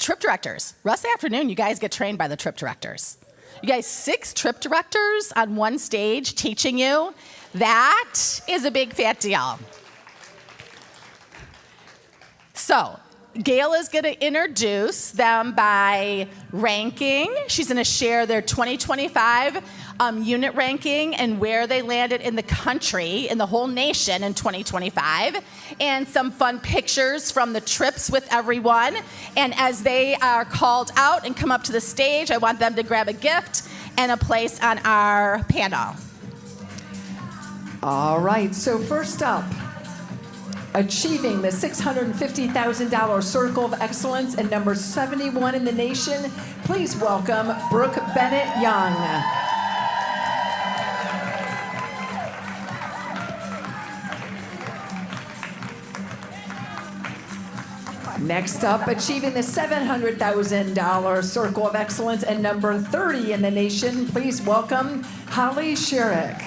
trip directors. Rest of the afternoon, you guys get trained by the trip directors. You guys, 6 trip directors on one stage teaching you. That is a big fat deal. So, Gail is going to introduce them by ranking. She's going to share their 2025 unit ranking and where they landed in the country, in the whole nation in 2025, and some fun pictures from the trips with everyone. And as they are called out and come up to the stage, I want them to grab a gift and a place on our panel. All right, so first up, achieving the $650,000 Circle of Excellence and number 71 in the nation, please welcome Brooke Bennett Young. Next up, achieving the $700,000 Circle of Excellence and number 30 in the nation, please welcome Holly Sherrick.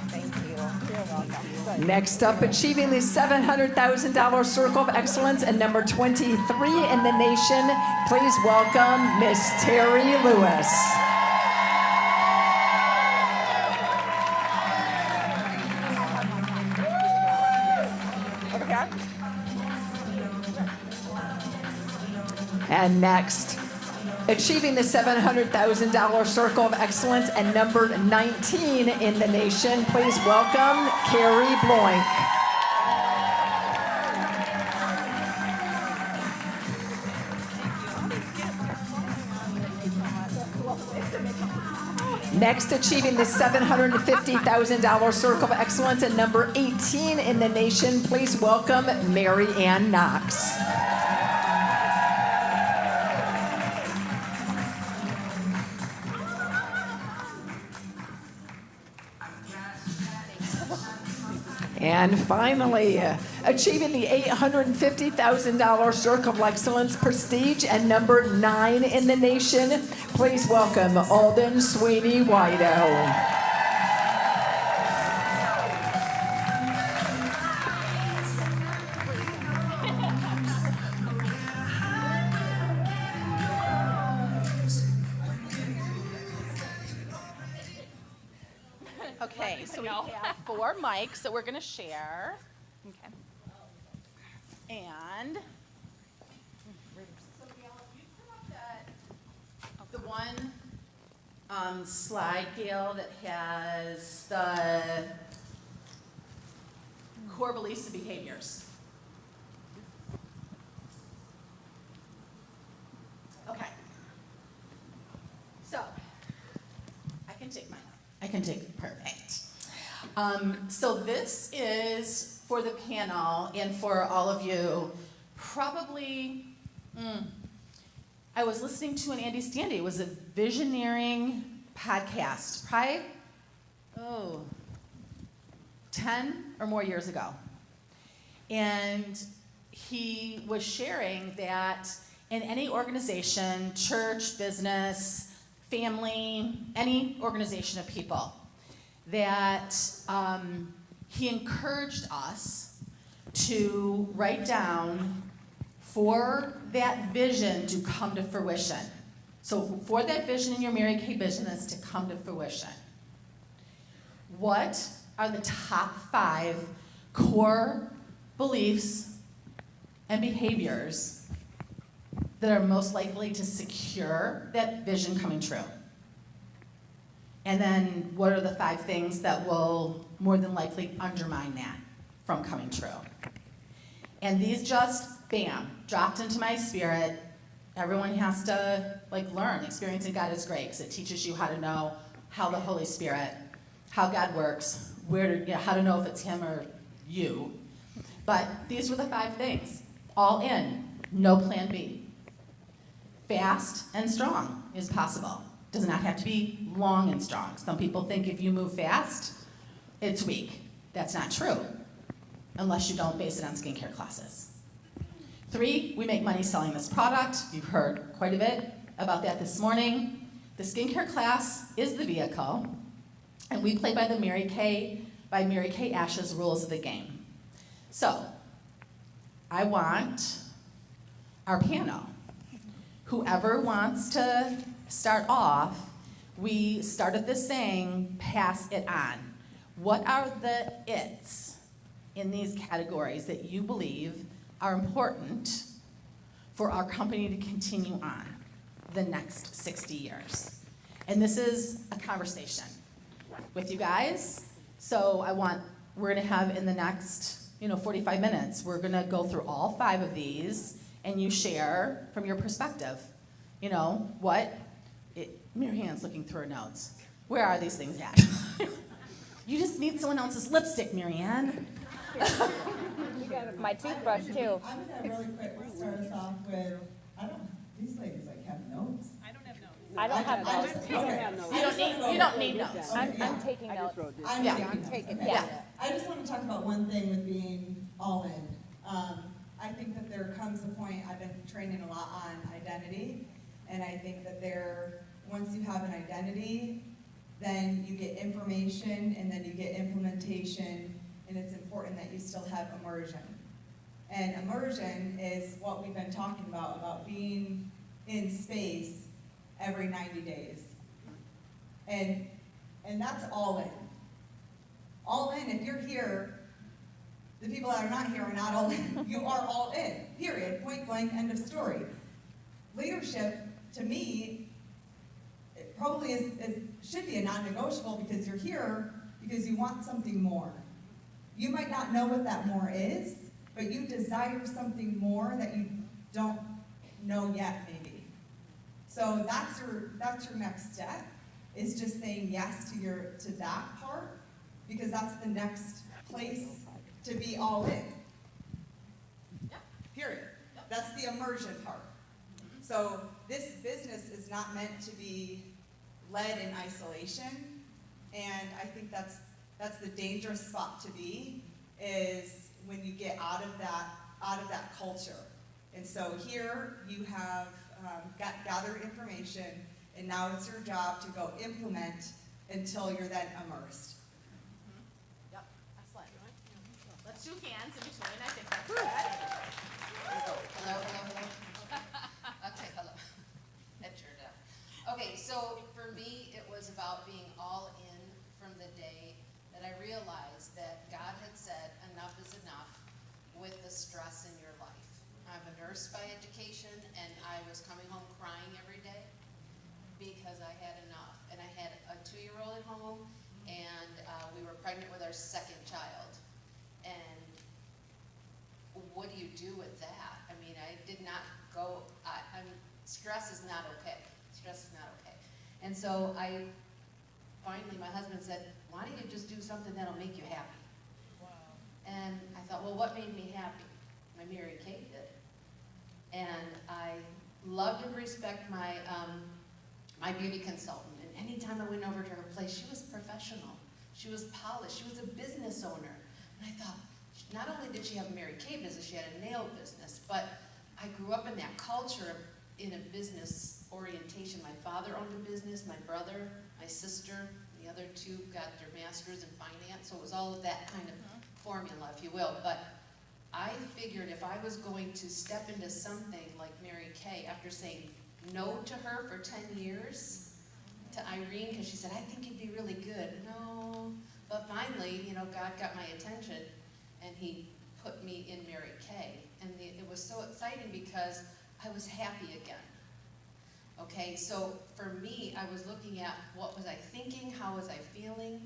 Thank you. You're welcome. Next up, achieving the $700,000 Circle of Excellence and number 23 in the nation, please welcome Miss Terry Lewis. And next, achieving the $700,000 Circle of Excellence and number 19 in the nation, please welcome Carrie Bloink. Next, achieving the $750,000 Circle of Excellence and number 18 in the nation, please welcome Mary Ann Knox. And finally, achieving the $850,000 Circle of Excellence Prestige and number 9 in the nation, please welcome Otten-Sweeney Wido. Okay, so we have 4 mics that we're going to share. Okay. And the one slide, Gail, that has the core beliefs and behaviors. Okay. So, I can take perfect. So this is for the panel and for all of you. Probably, I was listening to an Andy Stanley. It was a visioneering podcast, probably, 10 or more years ago. And he was sharing that in any organization, church, business, family, any organization of people, that he encouraged us to write down for that vision to come to fruition. So for that vision in your Mary Kay business to come to fruition, what are the top 5 core beliefs and behaviors that are most likely to secure that vision coming true? And then what are the 5 things that will more than likely undermine that from coming true? And these just, bam, dropped into my spirit. Everyone has to learn. Experiencing God is great because it teaches you how to know how the Holy Spirit, how God works, how to know if it's Him or you. But these were the 5 things. All in, no plan B. Fast and strong is possible. Does not have to be long and strong. Some people think if you move fast, it's weak. That's not true, unless you don't base it on skincare classes. 3, we make money selling this product. You've heard quite a bit about that this morning. The skincare class is the vehicle, and we play by the Mary Kay by Mary Kay Ash's Rules of the Game. So, I want our panel. Whoever wants to start off, we started this saying, pass it on. What are the its in these categories that you believe are important for our company to continue on the next 60 years? And this is a conversation with you guys. So we're gonna have in the next 45 minutes, we're gonna go through all 5 of these and you share from your perspective. Mary Ann's looking through her notes. Where are these things at? You just need someone else's lipstick, Mary Ann. My toothbrush too. I'm gonna really quick start us off with, these ladies have notes. I don't have notes. You don't need notes. I'm taking notes. I'm taking notes. Yeah. I just want to talk about one thing with being all in. I think that there comes a point, I've been training a lot on identity, and I think that once you have an identity, then you get information, and then you get implementation, and it's important that you still have immersion. And immersion is what we've been talking about being in space every 90 days. And that's all in. All in, if you're here, the people that are not here are not all in. You are all in, period, point blank, end of story. Leadership, to me, it probably should be a non-negotiable, because you're here because you want something more. You might not know what that more is, but you desire something more that you don't know yet, maybe. So that's your next step, is just saying yes to that part, because that's the next place to be all in. Yep. Period. Yep. That's the immersion part. So this business is not meant to be led in isolation, and I think that's the dangerous spot to be, is when you get out of that culture. And so here you have gathered information, and now it's your job to go implement until you're then immersed. Yep, excellent. Let's do hands in between. I think that's good. Hello. Okay, hello. That's your death. Okay, so for me, it was about being all in from the day that I realized that God had said enough is enough with the stress in your life. I'm a nurse by education, and I was coming home crying every day because I had enough. And I had a 2-year-old at home, and we were pregnant with our second child. And what do you do with that? I mean, I did not go, stress is not okay. Stress is not okay. And so finally, my husband said, why don't you just do something that'll make you happy? Wow. And I thought, well, what made me happy? My Mary Kay did. And I loved and respect my beauty consultant. And anytime I went over to her place, she was professional. She was polished. She was a business owner. And I thought, not only did she have a Mary Kay business, she had a nail business, but I grew up in that culture in a business orientation. My father owned a business, my brother, my sister, the other 2 got their masters in finance, so it was all of that kind of formula, if you will. But I figured if I was going to step into something like Mary Kay, after saying no to her for 10 years, to Irene, because she said, I think you'd be really good. No, but finally, God got my attention, and he put me in Mary Kay. And it was so exciting because I was happy again. Okay, so for me, I was looking at what was I thinking, how was I feeling.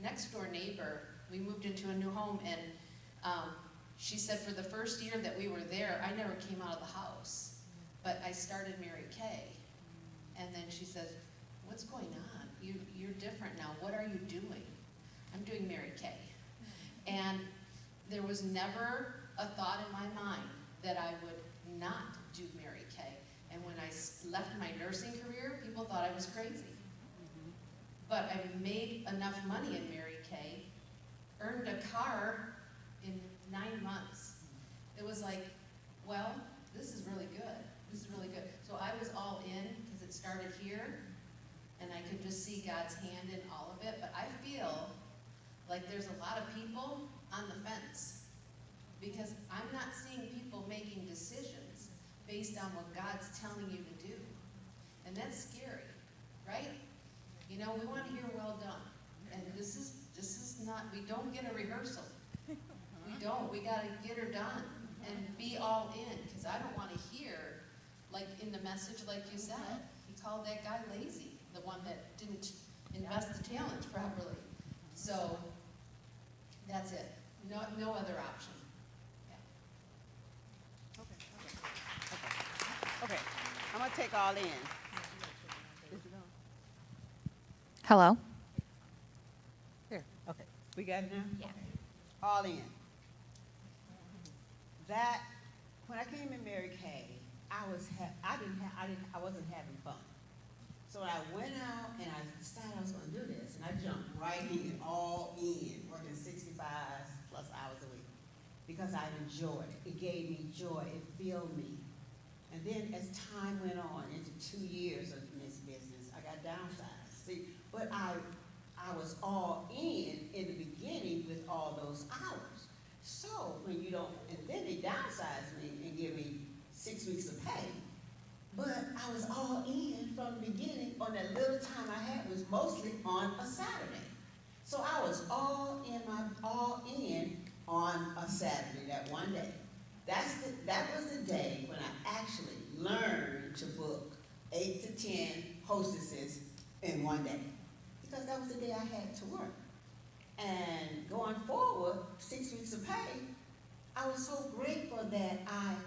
Next door neighbor, we moved into a new home, and she said for the first year that we were there, I never came out of the house, but I started Mary Kay. And then she said, what's going on? You're different now. What are you doing? I'm doing Mary Kay. And there was never a thought in my mind that I would not do Mary Kay. And when I left my nursing career, people thought I was crazy. But I made enough money in Mary Kay, earned a car in 9 months. It was like, well, this is really good. This is really good. So I was all in because it started here, and I could just see God's hand in all of it. But I feel like there's a lot of people on the fence. Because I'm not seeing people making decisions based on what God's telling you to do. And that's scary, right? You know, we want to hear well done. And this is not, we don't get a rehearsal. We don't, we gotta get her done and be all in, because I don't want to hear, like in the message, like you said, he called that guy lazy, the one that didn't invest the talent properly. So, that's it. No other option. Okay, I'm gonna take all in. Hello? Here, okay, we got it now? Yeah. All in. That, when I came in Mary Kay, I wasn't having fun. So I went out and I decided I was gonna do this, and I jumped right in, all in, working 65+ hours a week, because I enjoyed it. It gave me joy, it filled me. And then as time went on, into 2 years of this business, I got downsized. See, but I was all in the beginning with all those hours. So when you don't, and then they downsized me and give me 6 weeks of pay. But I was all in from the beginning. On that little time I had was mostly on a Saturday. So I was all in on a Saturday, that one day. That was the day when I actually learned to book 8 to 10 hostesses in one day. Because that was the day I had to work. And going forward, 6 weeks of pay, I was so grateful that I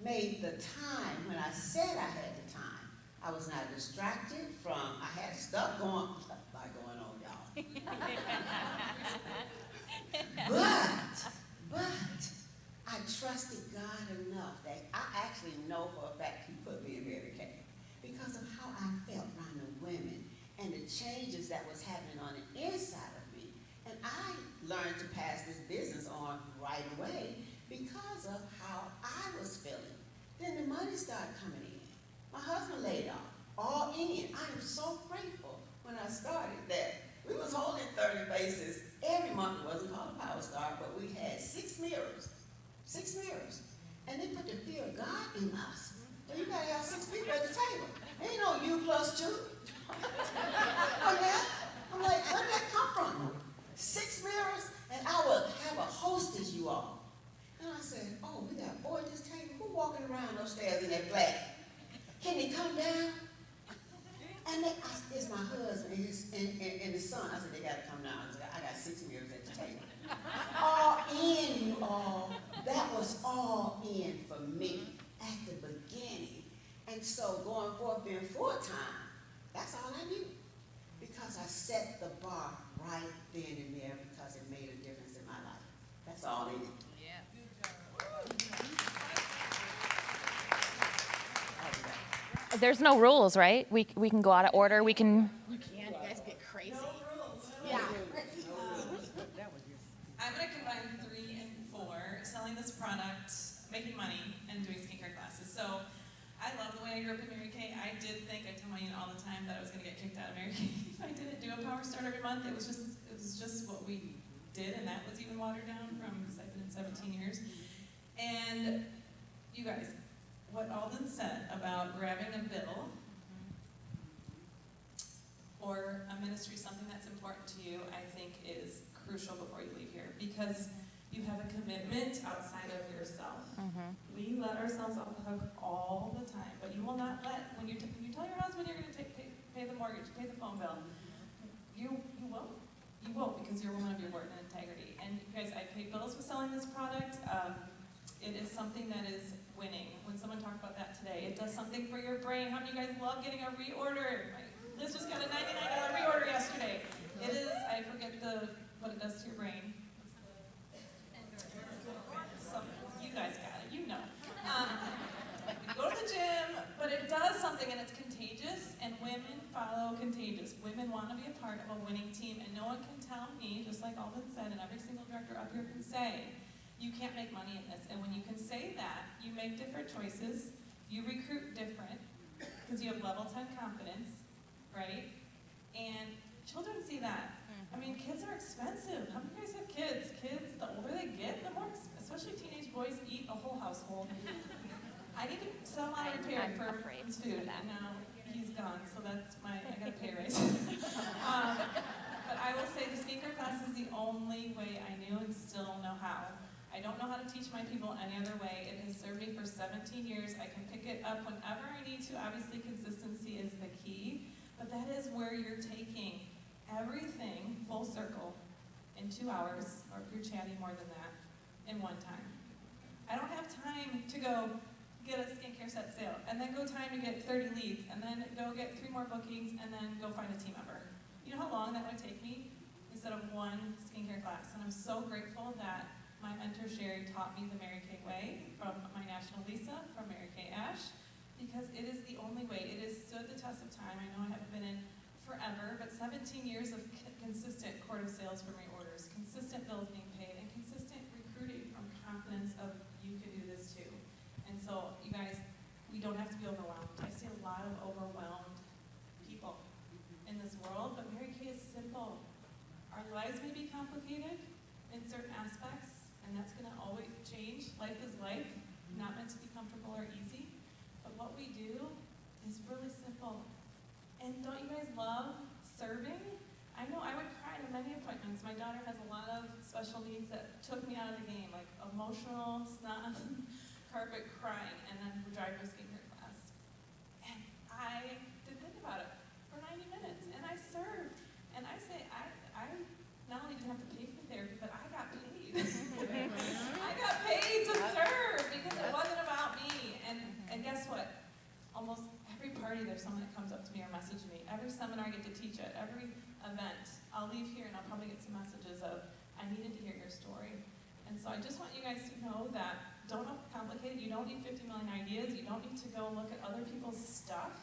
made the time when I said I had the time. I was not distracted from, I had stuff going on, y'all. But I trusted God enough that I actually know for a fact He put me in Mary Kay because of how I felt around the women and the changes that was happening on the inside of me. And I learned to pass this business on right away because of how I was feeling. Then the money started coming in. My husband laid off, all in. I am so grateful when I started that we was holding 30 bases every month. It wasn't called a Power Star, but we had 6 mirrors. 6 mirrors. And they put the fear of God in us. So you gotta have 6 people at the table. Ain't no you plus 2. Okay? I'm like, where did that come from? 6 mirrors, and I would have a hostess, you all. And I said, oh, we got a boy at this table. Who walking around upstairs in that black? Can he come down? And it's my husband and his son. I said, they gotta come down. I got 6 mirrors at the table. All in, you all. That was all in for me at the beginning. And so going forward, being full-time, that's all I knew. Because I set the bar right then and there because it made a difference in my life. That's all it did. There's no rules, right? We can go out of order. We can. You can, you guys get crazy. Yeah. I'm going to combine 3 and 4, selling this product, making money, and doing skincare classes. So I love the way I grew up in Mary Kay. I did think, I tell my unit all the time that I was going to get kicked out of Mary Kay if I didn't do a Power Start every month. It was just what we did, and that was even watered down from, because I've been in 17 years. And you guys, what Alden said about grabbing a bill or a ministry, something that's important to you, I think is crucial before you leave here, because you have a commitment outside of yourself. We let ourselves off the hook all the time, but you will not let, when you tell your husband you're going to pay the mortgage, pay the phone bill, you won't. You won't, because you're a woman of your word and integrity. And you guys, I pay bills with selling this product. It is something that is winning. When someone talked about that today, it does something for your brain. How many of you guys love getting a reorder? Liz just got a $99 reorder yesterday. It is, I forget what it does to your brain. You guys got it, you know. Go to the gym, but it does something and it's contagious, and women follow contagious. Women want to be a part of a winning team, and no one can tell me, just like Alden said, and every single director up here can say, you can't make money in this. And when you can say that, you make different choices, you recruit different, because you have level 10 confidence, right? And children see that. I mean, kids are expensive. How many of you guys have kids? Kids, the older they get, the more, especially teenage boys, eat a whole household. I need to sell my repair I'm for afraid his of food, that. and now he's gone, so that's I got a pay raise. But I will say the skincare class is the only way I knew and still know how. I don't know how to teach my people any other way. It has served me for 17 years. I can pick it up whenever I need to. Obviously, consistency is the key, but that is where you're taking everything full circle in 2 hours, or if you're chatting more than that, in one time. I don't have time to go get a skincare set sale, and then go time to get 30 leads, and then go get 3 more bookings, and then go find a team member. You know how long that would take me instead of one skincare class? And I'm so grateful that my mentor Sherry taught me the Mary Kay way from my national Lisa, from Mary Kay Ash, because it is the only way. It has stood the test of time. I know I haven't been in forever, but 17 years of consistent quarter sales for my orders, consistent bills being paid, and consistent recruiting from confidence of you can do this too. And so, you guys, we don't have to be overwhelmed. I see a lot of overwhelmed people in this world, but Mary Kay is simple. Our lives may be complicated in certain aspects, and that's going to always change. Life is life, not meant to be comfortable or easy. But what we do is really simple. And don't you guys love serving? I know I would cry to many appointments. My daughter has a lot of special needs that took me out of the game, like emotional, snot on the carpet crying, and then we're driving to a skincare class. And I did think about it for 90 minutes, and I served. And I say, I not only didn't have to pay for therapy, but I got paid. I got paid to serve because it wasn't about me. And guess what? Almost every party there's someone that comes up to me or messages me. Every seminar I get to teach at, every event, I'll leave here and I'll probably get some messages of, I needed to hear your story. And so I just want you guys to know that don't overcomplicate it. You don't need 50 million ideas. You don't need to go look at other people's stuff.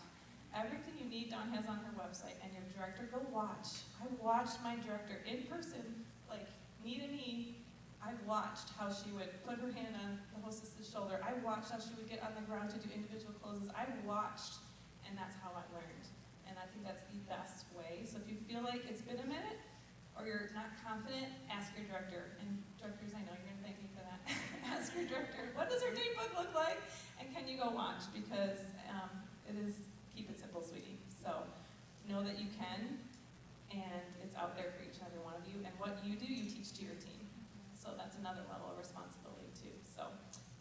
Everything you need, Dawn has on her website, and your director, go watch. I watched my director in person, like knee to knee. I watched how she would put her hand on the hostess's shoulder. I watched how she would get on the ground to do individual closes. I watched, and that's how I learned. And I think that's the best way. So if you feel like it's been a minute, or you're not confident, ask your director. And directors, I know you're gonna thank me for that. Ask your director, what does her date book look like? And can you go watch? Because it is, keep it simple, sweetie. So know that you can, and it's out there for each and every one of you. And what you do, you teach to your team. So that's another level of responsibility too. So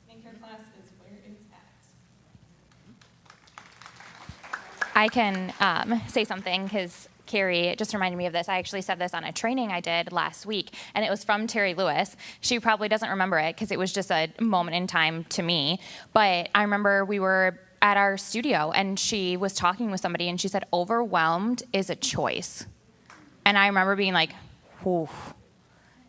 skincare class is where it's at. I can say something because Carrie just reminded me of this. I actually said this on a training I did last week, and it was from Terry Lewis. She probably doesn't remember it because it was just a moment in time to me. But I remember we were at our studio, and she was talking with somebody, and she said, overwhelmed is a choice. And I remember being like, whew,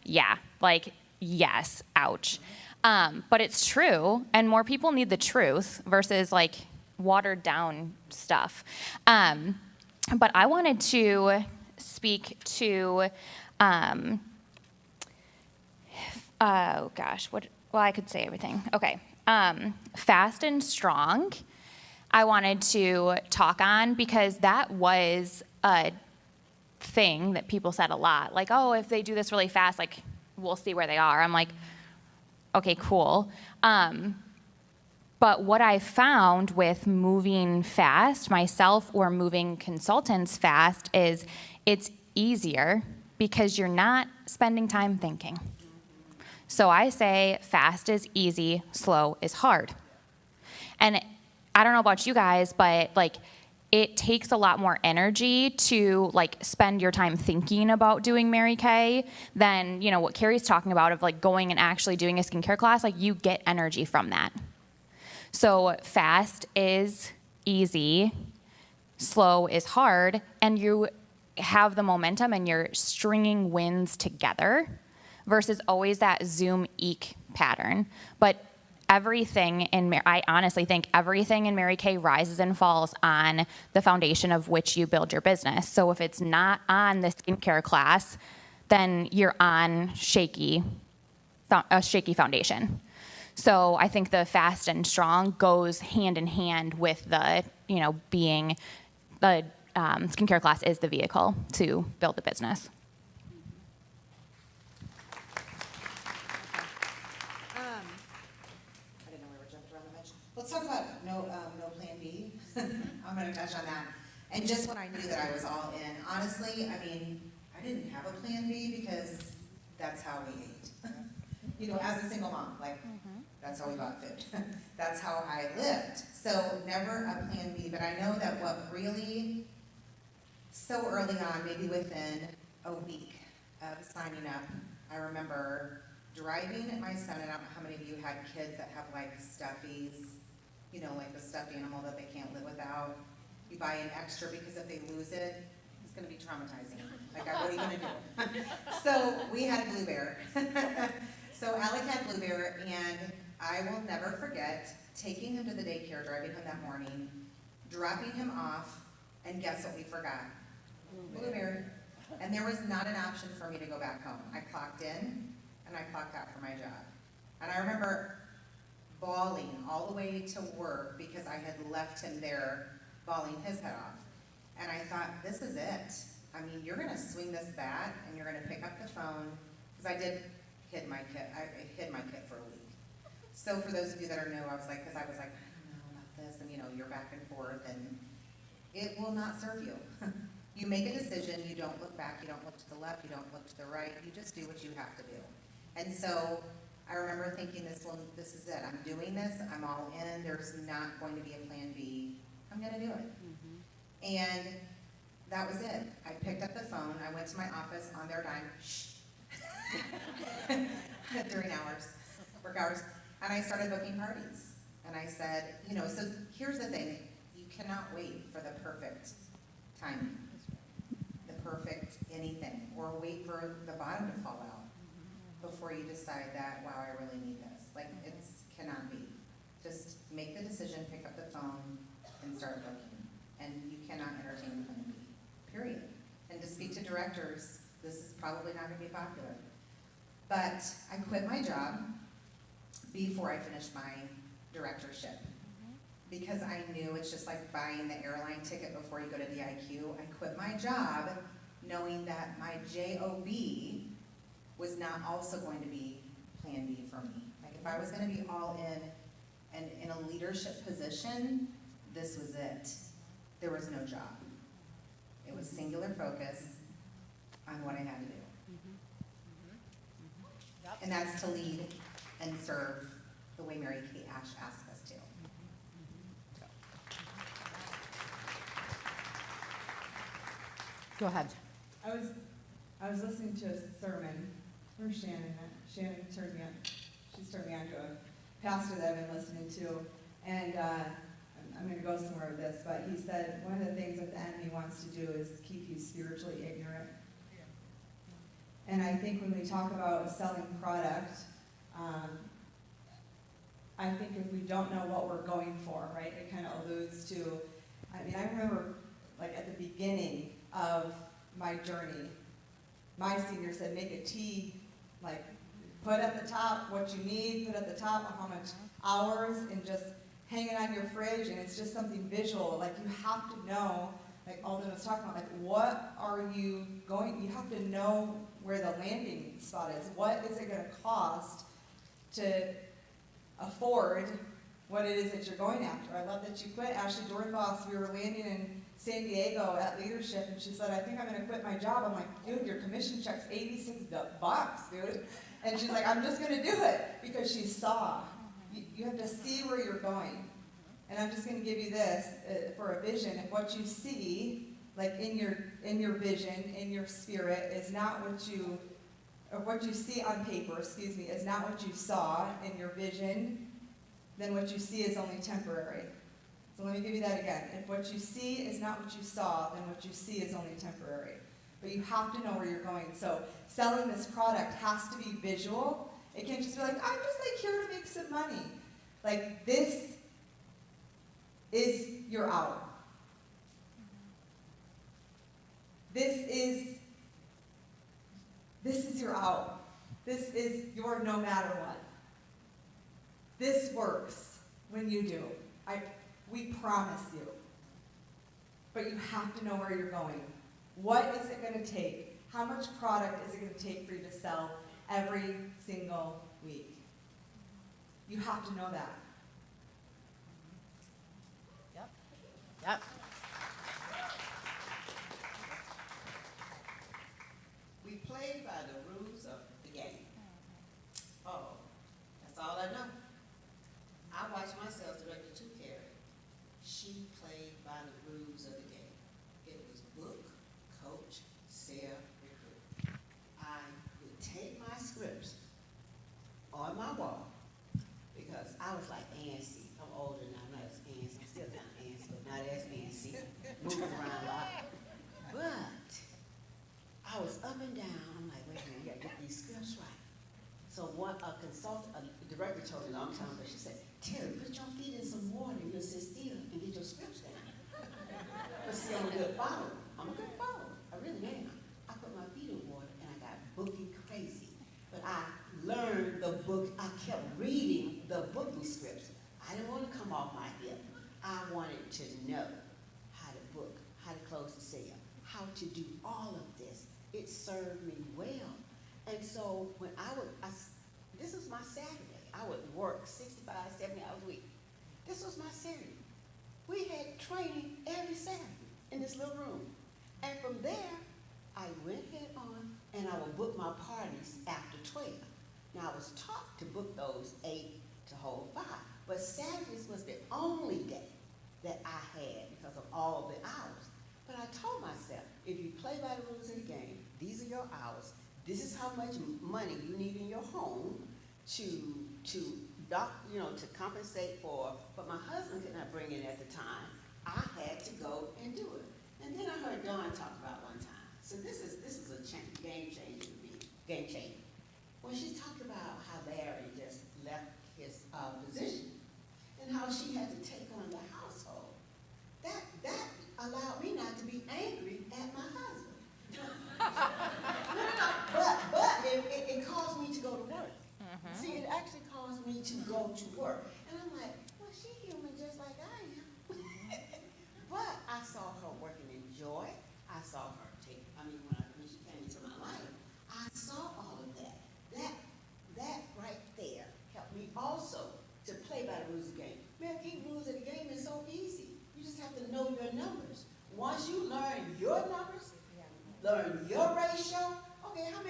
yeah, like, yes, ouch. But it's true, and more people need the truth versus, like, watered down stuff. But I wanted to speak to, oh gosh, well, I could say everything. Okay. Fast and strong, I wanted to talk on because that was a thing that people said a lot. Like, oh, if they do this really fast, like, we'll see where they are. I'm like, okay, cool. But what I found with moving fast myself or moving consultants fast is it's easier because you're not spending time thinking. So I say fast is easy, slow is hard. And I don't know about you guys, but like it takes a lot more energy to like spend your time thinking about doing Mary Kay than, you know, what Carrie's talking about of like going and actually doing a skincare class. Like you get energy from that. So fast is easy, slow is hard, and you have the momentum and you're stringing wins together versus always that zoom eek pattern. But I honestly think everything in Mary Kay rises and falls on the foundation of which you build your business. So if it's not on the skincare class, then you're on a shaky foundation. So I think the fast and strong goes hand in hand with the, being the skincare class is the vehicle to build the business. let's talk about no plan B. I'm gonna touch on that. And just when I knew that I was all in, honestly, I mean, I didn't have a plan B because that's how we ate. You know, as a single mom, like, that's how we bought food. That's how I lived. So never a plan B, but I know that what really, so early on, maybe within a week of signing up, I remember driving my son, and I don't know how many of you had kids that have like stuffies, you know, like the stuffed animal that they can't live without. You buy an extra because if they lose it, it's gonna be traumatizing. Like, what are you gonna do? So we had Blue Bear. So Alec had Blue Bear, and I will never forget taking him to the daycare, driving him that morning, dropping him off, and guess what we forgot? Blue Bear. And there was not an option for me to go back home. I clocked in, and I clocked out for my job. And I remember bawling all the way to work because I had left him there bawling his head off. And I thought, this is it. I mean, you're gonna swing this bat, and you're gonna pick up the phone, because I hid my kid for a week. So for those of you that are new, I was like, I don't know about this, and you know, you're back and forth, and it will not serve you. You make a decision, you don't look back, you don't look to the left, you don't look to the right, you just do what you have to do. And so I remember thinking, this is it, I'm doing this, I'm all in, there's not going to be a plan B, I'm gonna do it. And that was it. I picked up the phone, I went to my office on their dime, during work hours, and I started booking parties. And I said, you know, so here's the thing, you cannot wait for the perfect timing, the perfect anything, or wait for the bottom to fall out before you decide that, wow, I really need this. Like, it cannot be. Just make the decision, pick up the phone, and start booking. And you cannot entertain plan B, period. And to speak to directors, this is probably not gonna be popular. But I quit my job before I finished my directorship. Because I knew it's just like buying the airline ticket before you go to DIQ. I quit my job knowing that my JOB was not also going to be plan B for me. Like, if I was gonna be all in and in a leadership position, this was it. There was no job. It was singular focus on what I had to do. And that's to lead and serve the way Mary Kate Ash asked us to. Go ahead. I was listening to a sermon. Where's Shannon at? Shannon turned me on. She's turned me on to a pastor that I've been listening to, and I'm going to go somewhere with this. But he said one of the things that the enemy wants to do is keep you spiritually ignorant. And I think when we talk about selling product, I think if we don't know what we're going for, right, it kind of alludes to, I mean, I remember like at the beginning of my journey, my senior said, make a T, like put at the top what you need, put at the top how much hours, and just hang it on your fridge, and it's just something visual. Like, you have to know, like Alden was talking about, like, what are you going, you have to know where the landing spot is. What is it going to cost to afford what it is that you're going after? I love that you quit. Ashley Dornbos, we were landing in San Diego at leadership, and she said, I think I'm going to quit my job. I'm like, dude, your commission check's $86, dude. And she's like, I'm just going to do it, because she saw. You have to see where you're going. And I'm just going to give you this for a vision. If what you see, like in your vision, in your spirit, is not what you, or what you see on paper, excuse me, is not what you saw in your vision, then what you see is only temporary. So let me give you that again. If what you see is not what you saw, then what you see is only temporary. But you have to know where you're going. So selling this product has to be visual. It can't just be like, I'm just like here to make some money. Like, this is your out. This is your out. This is your no matter what. This works when you do. We promise you. But you have to know where you're going. What is it going to take? How much product is it going to take for you to sell every single week? You have to know that. all I know. I watched myself direct a 2 carry. She played by the rules of the game. It was book, coach, sell, recruit. I would take my scripts on my wall because I was like antsy. I'm older now, I'm not as antsy. I'm still kind of antsy, but not as antsy. Moving around a lot. But I was up and down. I'm like, wait a minute, you gotta get these scripts right. So a director told me a long time ago, she said, Terry, put your feet in some water and you'll sit still and get your scripts down. But see, I'm a good follower. I'm a good follower. I really am. I put my feet in water and I got bookie crazy. But I learned the book, I kept reading the bookie scripts. I didn't want to come off my hip. I wanted to know how to book, how to close the sale, how to do all of this. It served me well. And so when this was my Saturday. I would work 65, 70 hours a week. This was my Saturday. We had training every Saturday in this little room. And from there, I went head on and I would book my parties after 12. Now I was taught to book those 8 to hold 5. But Saturdays was the only day that I had because of all the hours. But I told myself, if you play by the rules of the game, these are your hours. This is how much money you need in your home to compensate for what my husband could not bring in at the time. I had to go and do it. And then I heard Dawn talk about one time. So this is a game changer to me, game changer. When she talked about how Larry just left his position and how she had to take on the household, that allowed me not to be angry at my husband. But it caused me to go to work. See, it actually caused me to go to work. And I'm like, well, she's human just like I am. But I saw her working in joy. I saw her when she came into my life, I saw all of that. That right there helped me also to play by the rules of the game. Man, keep rules of the game is so easy. You just have to know your numbers. Once you learn your numbers, learn your ratio, okay, how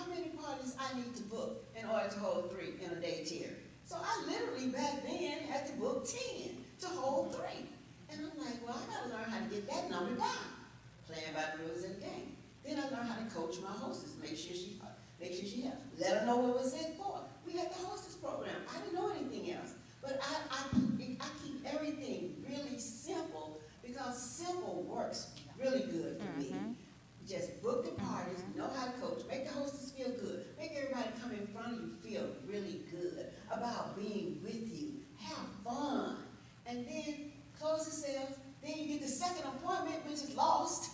many parties I need to book in order to hold 3 in a day tier? So I literally back then had to book 10 to hold 3. And I'm like, well, I gotta learn how to get that number down, playing by the rules of the game. Then I learned how to coach my hostess, make sure she helps. Let her know what it was in for. We had the hostess program. I didn't know anything else. But I keep everything really simple because simple works really good for me. Just book the parties, know how to coach, make the hostess feel good, make everybody come in front of you feel really good about being with you, have fun, and then close the sales. Then you get the second appointment, which is lost,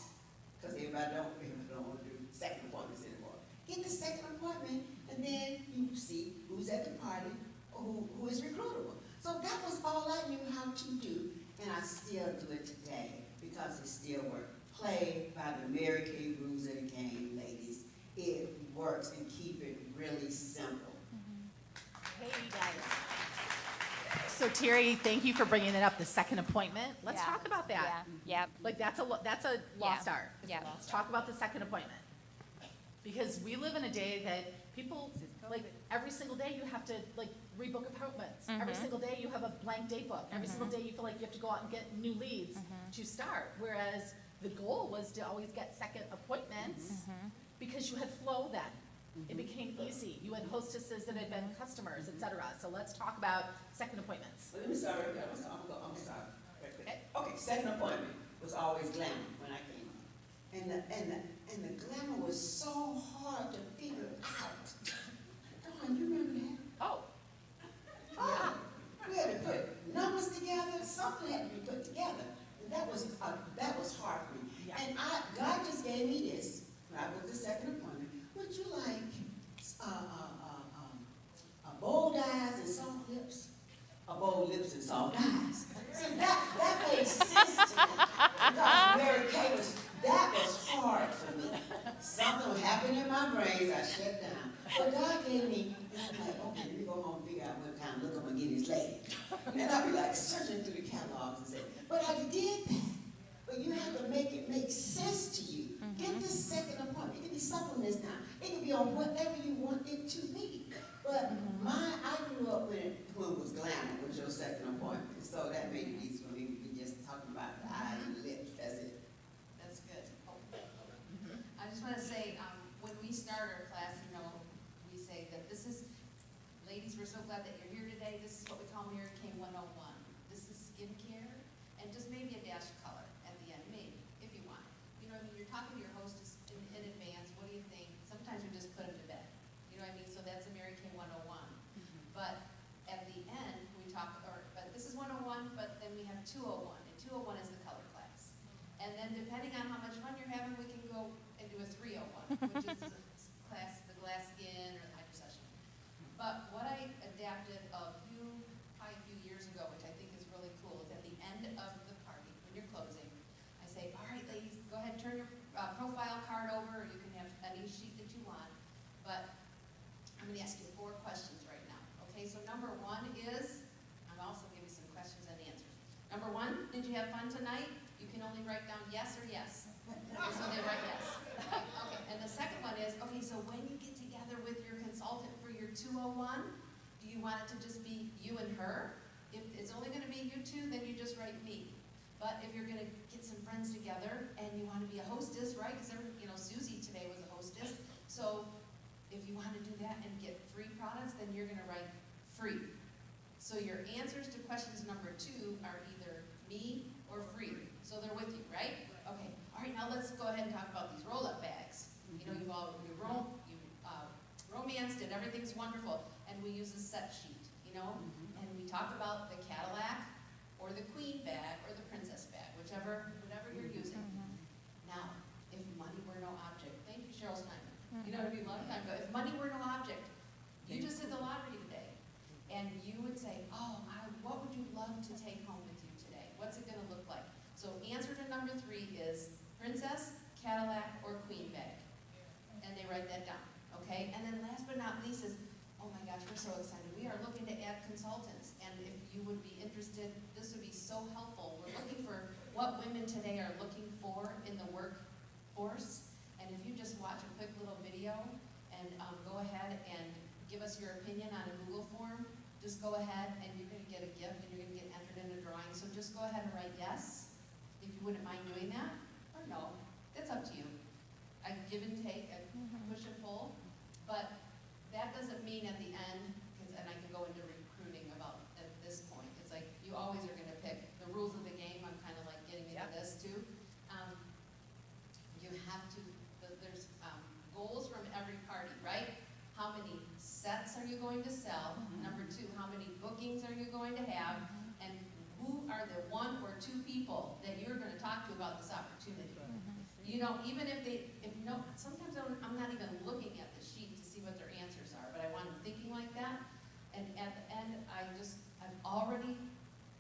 because everybody don't want to do second appointments anymore. Get the second appointment, and then you see who's at the party or who is recruitable. So that was all I knew how to do, and I still do it today because it still works. Play by the Mary Kay rules of the game, ladies. It works, and keep it really simple. Hey, guys. So Terry, thank you for bringing it up, the second appointment. Let's talk about that. Yeah. Yep. Like that's a lost art. Yeah. Let's talk about the second appointment. Because we live in a day that people, like every single day you have to like rebook appointments. Every single day you have a blank date book. Every single day you feel like you have to go out and get new leads to start. Whereas the goal was to always get second appointments because you had flow then. It became easy. You had hostesses that had been customers, etc. So let's talk about second appointments. Let me start right there. I'm gonna start right there. Okay, second appointment was always glamour when I came up. And the glamour was so hard to figure out. Dawn, you remember that? Oh, Yeah. We had to put numbers together, something had to be put together. And that was hard for me. Yeah. And God just gave me this, when I booked the second appointment. Would you like bold eyes and soft lips? Bold lips and soft eyes. See, that made sense to me. Because Mary Kay that was hard for me. Something happened in my brains, I shut down. But God gave me, like, okay, let me go home and figure out what kind of look I'm going to get this lady. And I'll be like searching through the catalogs and say, but I did that. But you have to make it make sense to you. Get this second appointment. It can be supplements now. It can be on whatever you want it to be. But I grew up when was glamour was your second appointment, so that made it easy for me. We could just talk about the eyes and the lips, that's it. That's good. Oh. I just want to say, when we start our class, you know, we say that this is, ladies, we're so glad that you're here today. This is what we call Mary Kay 101. This is skincare and just maybe a dash of color at the end, maybe, if you want. You know what I mean? You're talking to your hostess in advance. What do you think? Sometimes we just put them to bed. You know what I mean? So that's a Mary Kay 101. But at the end, we talk, but this is 101, but then we have 201, and 201 is the color class. And then depending on how much fun you're having, we can go and do a 301, which is the class, the glass skin or the hydrocession. But what I adapted probably a few years ago, which I think is really cool, is at the end of the party, when you're closing, I say, all right, ladies, go ahead, turn your profile card over, or you can have any sheet that you want. But I'm going to ask you 4 questions right now. Okay, so number 1 is, I'll also give you some questions and answers. Number 1, did you have fun tonight? You can only write down yes or yes. So they write yes. Okay, and the second one is, okay, so when you get together with your consultant for your 201, do you want it to just be you and her? If it's only going to be you two, then you just write me. But if you're going to get some friends together and you want to be a hostess, right? Because you know, Susie today was a hostess. So if you want to do that and get free products, then you're going to write free. So your answers to questions number 2 are either me or free. So they're with you, right? Okay. All right, now let's go ahead and talk about these roll-up bags. You know, you romanced and everything's wonderful, and we use a set sheet, you know? And we talk about the Cadillac or the Queen bag or the Princess bag, whatever you're using. Now, if money were no object, thank you, Cheryl Steinman. You know, it'd be a long time ago. If money were no object, you just hit the lottery today, and you would say, oh, what would you love to take home with you today? What's it going to look like? So answer to number 3 is Princess, Cadillac, or Queen bag. And they write that down, okay? And then last but not least is, oh my gosh, we're so excited. We are looking to add consultants, and if you would be interested, this would be so helpful. We're looking for what women today are looking for in the workforce, and if you just watch a quick little video and go ahead and give us your opinion on a Google form, just go ahead and you're going to get a gift and you're going to get entered in a drawing. So just go ahead and write yes, if you wouldn't mind doing that, or no. That's up to you. I give and take, I push and pull, but that doesn't mean at the end, and I can go into recruiting about at this point, it's like you always are going to pick the rules of the game. I'm kind of like getting into this too. You have to, there's goals from every party, right? How many sets are you going to sell? Number 2, how many bookings are you going to have? And who are the 1 or 2 people that you're going to talk to about this opportunity? You know, even sometimes I'm not even looking at the sheet to see what their answers are, but I want them thinking like that. And at the end, I've already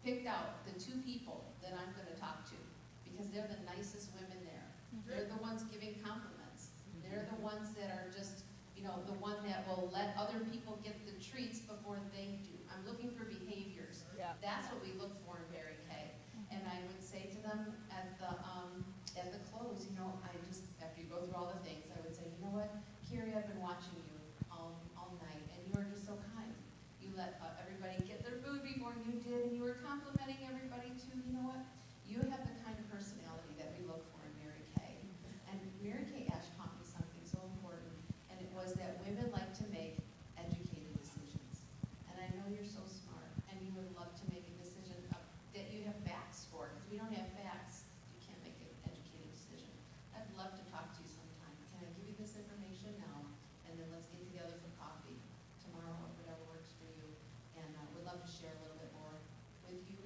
picked out the 2 people that I'm going to talk to because they're the nicest women there. They're the ones giving compliments. They're the ones that are just, you know, the one that will let other people get the treats before they do. I'm looking for behaviors. Yeah. That's what we look for in Mary Kay. And I would say to them at the close, you know, after you go through all the things, I would say, you know what, Carrie, I've been watching you all night, and you are just so kind. You let everybody get their food before you did, and you were complimenting everybody too. You know what? You have the kind of personality that we look for in Mary Kay. And Mary Kay Ash taught me something so important, and it was that women like to make educated decisions. And I know you're so smart, and you would love to make a decision that you have facts for, because we don't have facts, you can't make an educated decision. I'd love to talk to you sometime. Can I give you this information now? And then let's get together for coffee tomorrow or whatever works for you. And would love to share a little bit more with you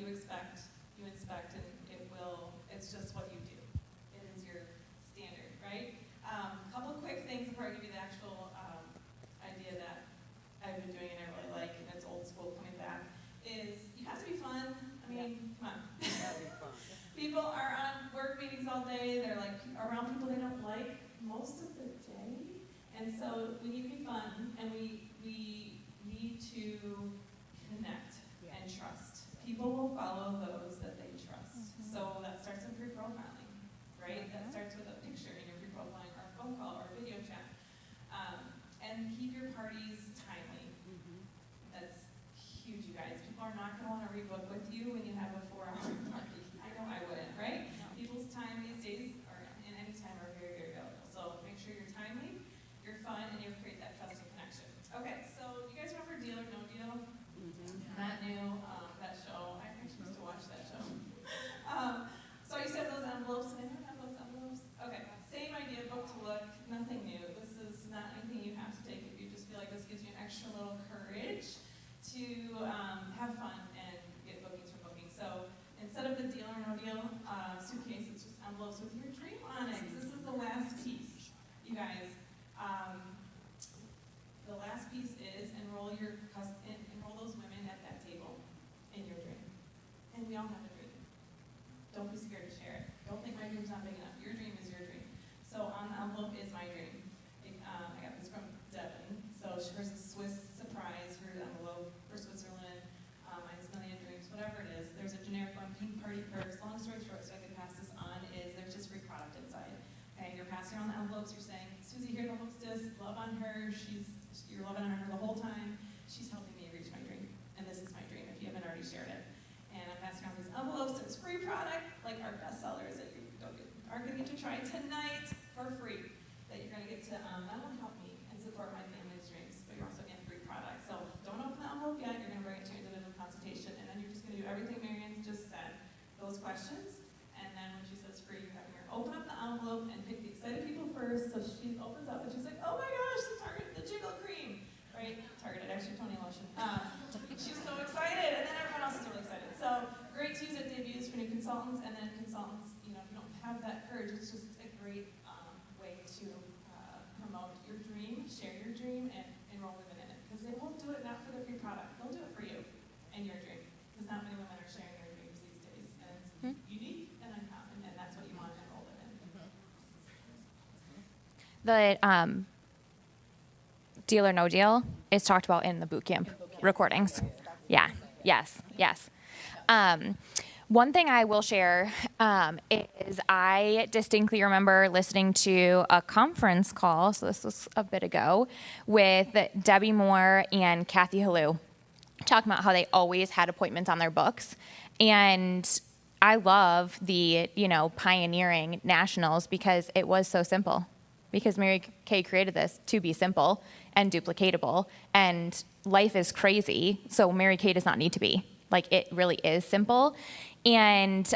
you inspect, and it's just what you do. It is your standard, right? Couple quick things before I give you the actual idea that I've been doing and I really like, and it's old school coming back, is you have to be fun. I mean, come on. People are on work meetings all day, they're like around people they don't like most of the day, and so we need to be fun, and we need to connect and trust. People will follow those that they trust. So that starts with pre-profiling, right? That starts with a picture in your pre-profiling or a phone call or a video chat. And keep your parties timely. That's huge, you guys. People are not going to want to rebook with you when you have a 4-hour party. I know I wouldn't, right? People's time these days and any time are very, very valuable. So make sure you're timely, you're fun, and you create that trust and connection. Okay, so you guys remember Deal or No Deal? That new, that show. I actually used to watch that show. So I used to have those envelopes, and I don't have those envelopes. Okay, same idea, book to look, nothing new. This is not anything you have to take if you just feel like this gives you an extra little courage to have fun and get bookings for booking. So instead of the Deal or No Deal suitcase, it's just envelopes with your dream on it. This is the last piece, you guys. The last piece is enroll those women at that table in your dream. And we all have a dream. Don't be scared to share it. Don't think my dream's not big enough. Your dream is your dream. So on the envelope is my dream. I got this from Devin. So hers is Swiss surprise, her envelope for Switzerland. Mine's Million Dreams, whatever it is. There's a generic one, pink party perks. Long story short, so I can pass this on, is there's just free product inside. Okay, you're passing around the envelopes. You're saying, Susie here, the hostess, love on her. You're loving on her the whole time. She's helping me reach my dream. And this is my dream if you haven't already shared it. And I'm passing around these envelopes. There's free product, like our best sellers that you are going to get to try tonight for free. That you're going to get to not only help me and support my family's dreams, but you're also getting free product. So don't open the envelope yet. You're going to bring it to your individual consultation. And then you're just going to do everything Marianne's just said. Those questions. And then when she says free, you're having her open up the envelope and pick the excited people first. So she opens up and she's like, oh my gosh, the Jiggle Cream. Right? Targeted, actually, Tony Lotion. She's so excited, and then everyone else is really excited. So great to use at debuts for new consultants, and then consultants, if you don't have that courage, it's just a great way to promote your dream, share your dream, and enroll women in it. Because they won't do it not for the free product. They'll do it for you and your dream. Because not many women are sharing their dreams these days. And it's unique and uncommon, and that's what you want to enroll them in. The Deal or No Deal is talked about in the boot camp recordings. Yeah, yes. One thing I will share is I distinctly remember listening to a conference call, so this was a bit ago, with Debbie Moore and Kathy Halou, talking about how they always had appointments on their books. And I love the, pioneering nationals because it was so simple. Because Mary Kay created this to be simple and duplicatable, and life is crazy, so Mary Kay does not need to be. Like, it really is simple. And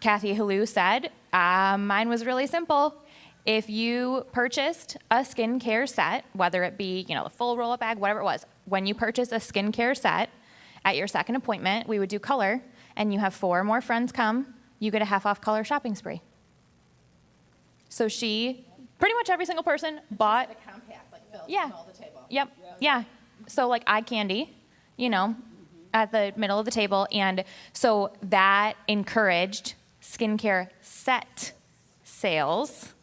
Kathy Halou said, mine was really simple. If you purchased a skincare set, whether it be, the full roll-up bag, whatever it was, when you purchase a skincare set at your second appointment, we would do color, and you have 4 more friends come, you get a half-off color shopping spree. So pretty much every single person bought. The compact, like filled Yeah. from all the table. Yep. Yeah. So like eye candy, at the middle of the table. And so that encouraged skincare set sales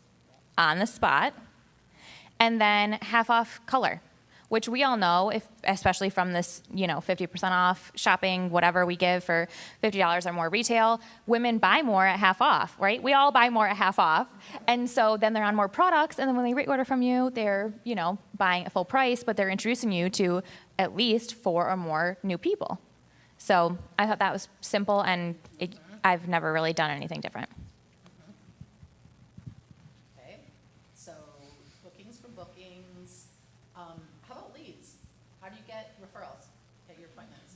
on the spot. And then half off color, which we all know, especially from this, 50% off shopping, whatever we give for $50 or more retail, women buy more at half off, right? We all buy more at half off. And so then they're on more products, and then when they reorder from you, they're, buying at full price, but they're introducing you to at least 4 or more new people. So I thought that was simple, and I've never really done anything different. Okay, so bookings from bookings. How about leads? How do you get referrals at your appointments?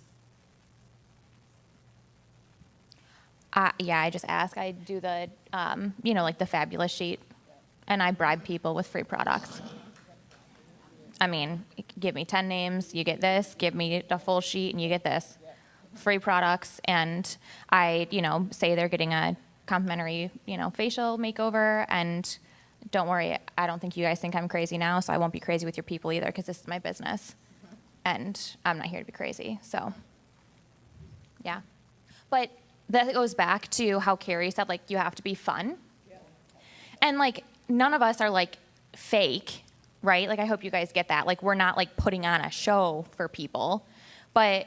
I just ask. I do the, like the fabulous sheet, and I bribe people with free products. I mean, give me 10 names, you get this. Give me the full sheet, and you get this. free products, and I, say they're getting a complimentary, facial makeover, and don't worry, I don't think you guys think I'm crazy now, so I won't be crazy with your people either, because this is my business, and I'm not here to be crazy, so, yeah. But that goes back to how Carrie said, like, you have to be fun. Yeah. And, like, none of us are, like, fake, right? Like, I hope you guys get that. Like, we're not, like, putting on a show for people. But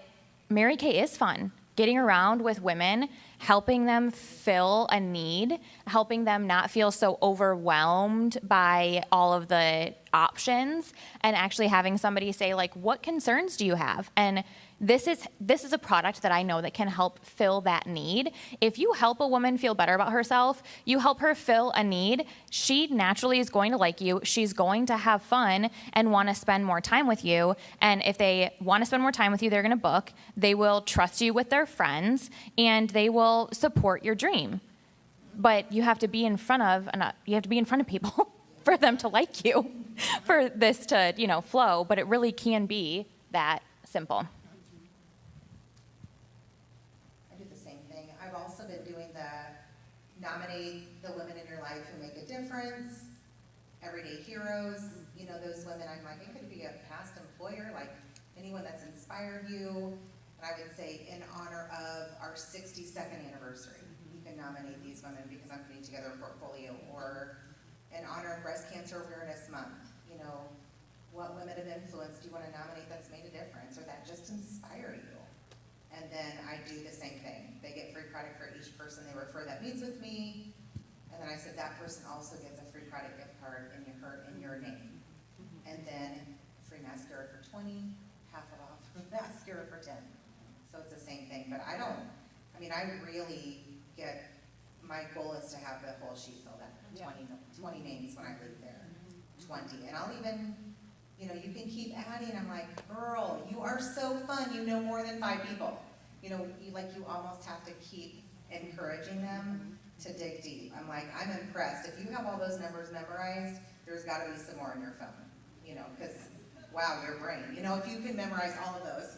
Mary Kay is fun. Getting around with women, helping them fill a need, helping them not feel so overwhelmed by all of the options, and actually having somebody say, like, what concerns do you have? And this is a product that I know that can help fill that need. If you help a woman feel better about herself, you help her fill a need, she naturally is going to like you. She's going to have fun and want to spend more time with you. And if they want to spend more time with you, they're going to book. They will trust you with their friends, and they will support your dream. But you have to be in front of people for them to like you, for this to, flow. But it really can be that simple. I've also been doing the nominate the women in your life who make a difference, everyday heroes, those women, I'm like, it could be a past employer, like anyone that's inspired you. And I would say in honor of our 62nd anniversary, you can nominate these women because I'm putting together a portfolio. Or in honor of Breast Cancer Awareness Month, what women of influence do you want to nominate that's made a difference or that just inspire you? And then I do the same thing. They get free product for each person they refer that meets with me. And then I said that person also gets a free product gift card in your name. And then free mascara for 20, half off mascara for 10. So it's the same thing. But I really get, my goal is to have the whole sheet filled out. 20 names when I leave there. 20. And I'll even, you can keep adding. I'm like, girl, you are so fun. You know more than 5 people. You almost have to keep encouraging them to dig deep. I'm like, I'm impressed. If you have all those numbers memorized, there's got to be some more in your phone. Because, wow, your brain. If you can memorize all of those.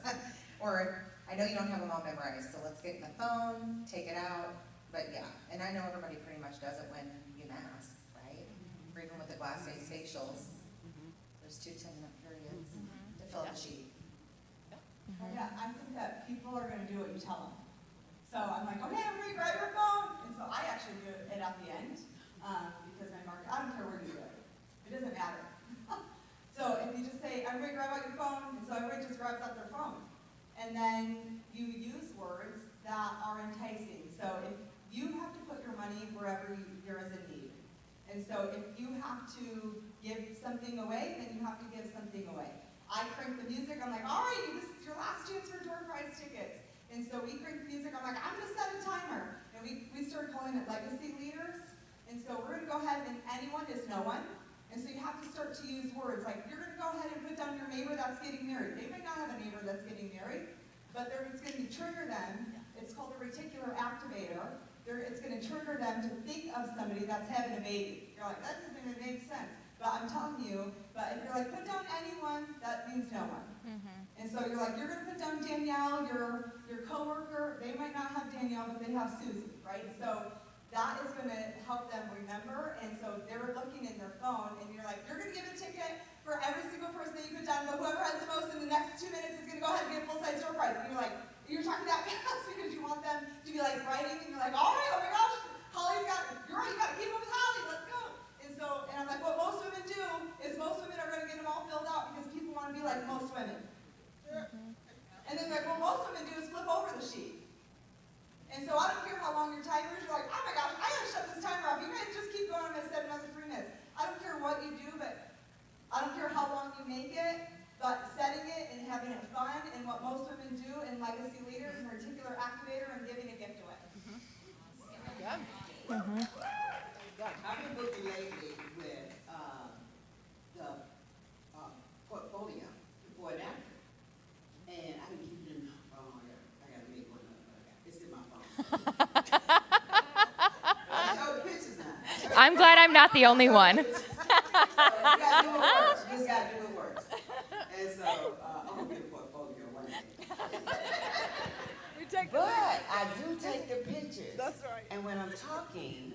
Or, I know you don't have them all memorized, so let's get in the phone, take it out. But yeah, and I know everybody pretty much does it when you mask, right? Or even with the glass-face facials. There's 2 10-minute periods to fill the sheet. Yeah, I think that people are going to do what you tell them. So I'm like, okay, everybody grab your phone. And so I actually do it at the end because my market, I don't care where you do it. It doesn't matter. So if you just say, everybody grab out your phone, and so everybody just grabs out their phone. And then you use words that are enticing. So if you have to put your money wherever there is a need. And so if you have to give something away, then you have to give something away. I crank the music, I'm like, all right, this is your last chance for door prize tickets. And so we crank the music, I'm like, I'm gonna set a timer. And we started calling it legacy leaders. And so we're gonna go ahead and anyone is no one. And so you have to start to use words like, you're gonna go ahead and put down your neighbor that's getting married. They might not have a neighbor that's getting married, but it's gonna trigger them. It's called a reticular activator. It's gonna trigger them to think of somebody that's having a baby. You're like, that doesn't even make sense. But I'm telling you, but if you're like, put down anyone, that means no one. Mm-hmm. And so you're like, you're gonna put down Danielle, your coworker, they might not have Danielle, but they have Susie, right? So that is gonna help them remember, and so they're looking in their phone, and you're like, you're gonna give a ticket for every single person that you put down, but whoever has the most in the next 2 minutes is gonna go ahead and get a full-size door prize. And you're like, you're talking that fast because you want them to be like writing, and you're like, all right, oh my gosh, Holly's got it. You're right, you gotta keep up with Holly, let's go. And I'm like, what most women do is most women are gonna get them all filled out because people wanna be like most women. Mm-hmm. And then like, what most women do is flip over the sheet. And so I don't care how long your timer is, you're like, oh my gosh, I gotta shut this timer off. You guys just keep going, I'm gonna set another 3 minutes. I don't care what you do, but I don't care how long you make it, but setting it and having it fun and what most women do in legacy leaders and reticular activator and giving a gift away. Mm-hmm. Yeah. Mm-hmm. I've been working lately with the portfolio before and after. And I've been keeping them, I gotta make one up. It's in my phone. Show the pictures now. I'm glad I'm not the only one. You gotta do it works. You just gotta do it works. And so I'm gonna get a portfolio one day. We But I do take the pictures. That's right. And when I'm talking,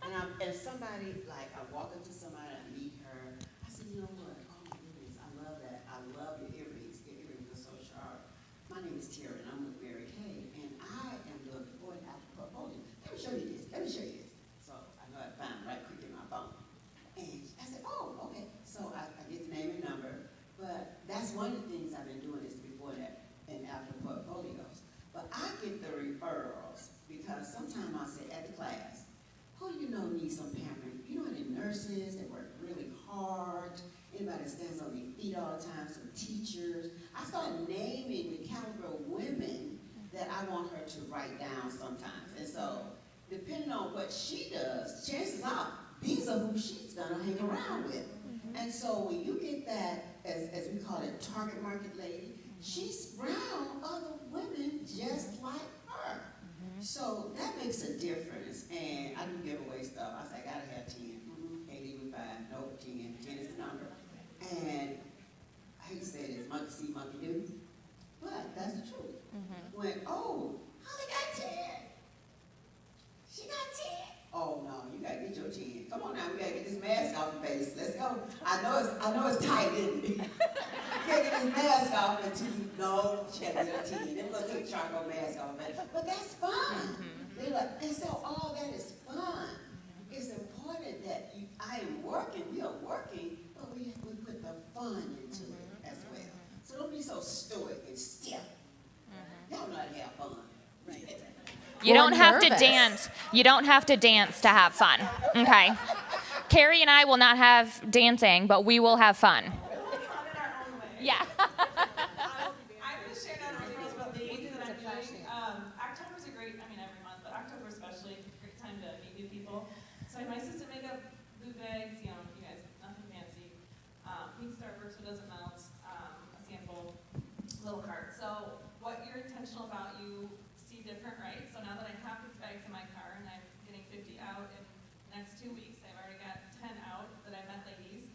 and somebody, like, I walk up to somebody, I meet her, I said, you know what, oh my goodness, I love that. I love your earrings. Your earrings are so sharp. My name is Terry, and I'm with Mary Kay, and I am the board portfolio. Let me show you this. Let me show you this. So I know I found it right quick in my phone. And I said, oh, okay. So I get the name and number. But that's one of the things I've been doing is before that and after portfolios. But I get the referrals because sometimes I'll say at the class, who do you know needs some pampering? You know any nurses that work really hard? Anybody that stands on their feet all the time? Some teachers? I start naming the caliber of women that I want her to write down sometimes. And so, depending on what she does, chances are, these are who she's gonna hang around with. And so when you get that, as we call it, target market lady, she's around other women just like her. So that makes a difference. And I do giveaway stuff. I say, I gotta have 10. Can't leave with 5. Nope, 10. 10 is the number. And I hate to say this, monkey see, monkey do. But that's the truth. When, oh, Holly got 10. She got 10. Oh no, you gotta get your 10. Come on now, we gotta get this mask off your face. Let's go. I know it's tight, isn't it? You can't get this mask off until you know she has your 10. Then we'll take the charcoal mask off. But that's fun. They're like, and so all that is fun. It's important that I am working, we are working, but we put the fun into it as well. So don't be so stoic and stiff. Y'all know how to have fun. Right. You don't have to nervous. dance. You don't have to dance to have fun. Okay. Carrie and I will not have dancing, but we will have fun. Yeah. I'm going to share not only girls, but ladies that I'm doing. October's a great, every month, but October especially, great time to meet new people. So I have my assistant makeup, blue bags, you guys, nothing fancy. Pink Starburst so it doesn't melt, a sample, little cart. So what you're intentional about, you see different, right? So now that I have these bags in my car and I'm getting 50 out in the next 2 weeks, I've already got 10 out that I met ladies.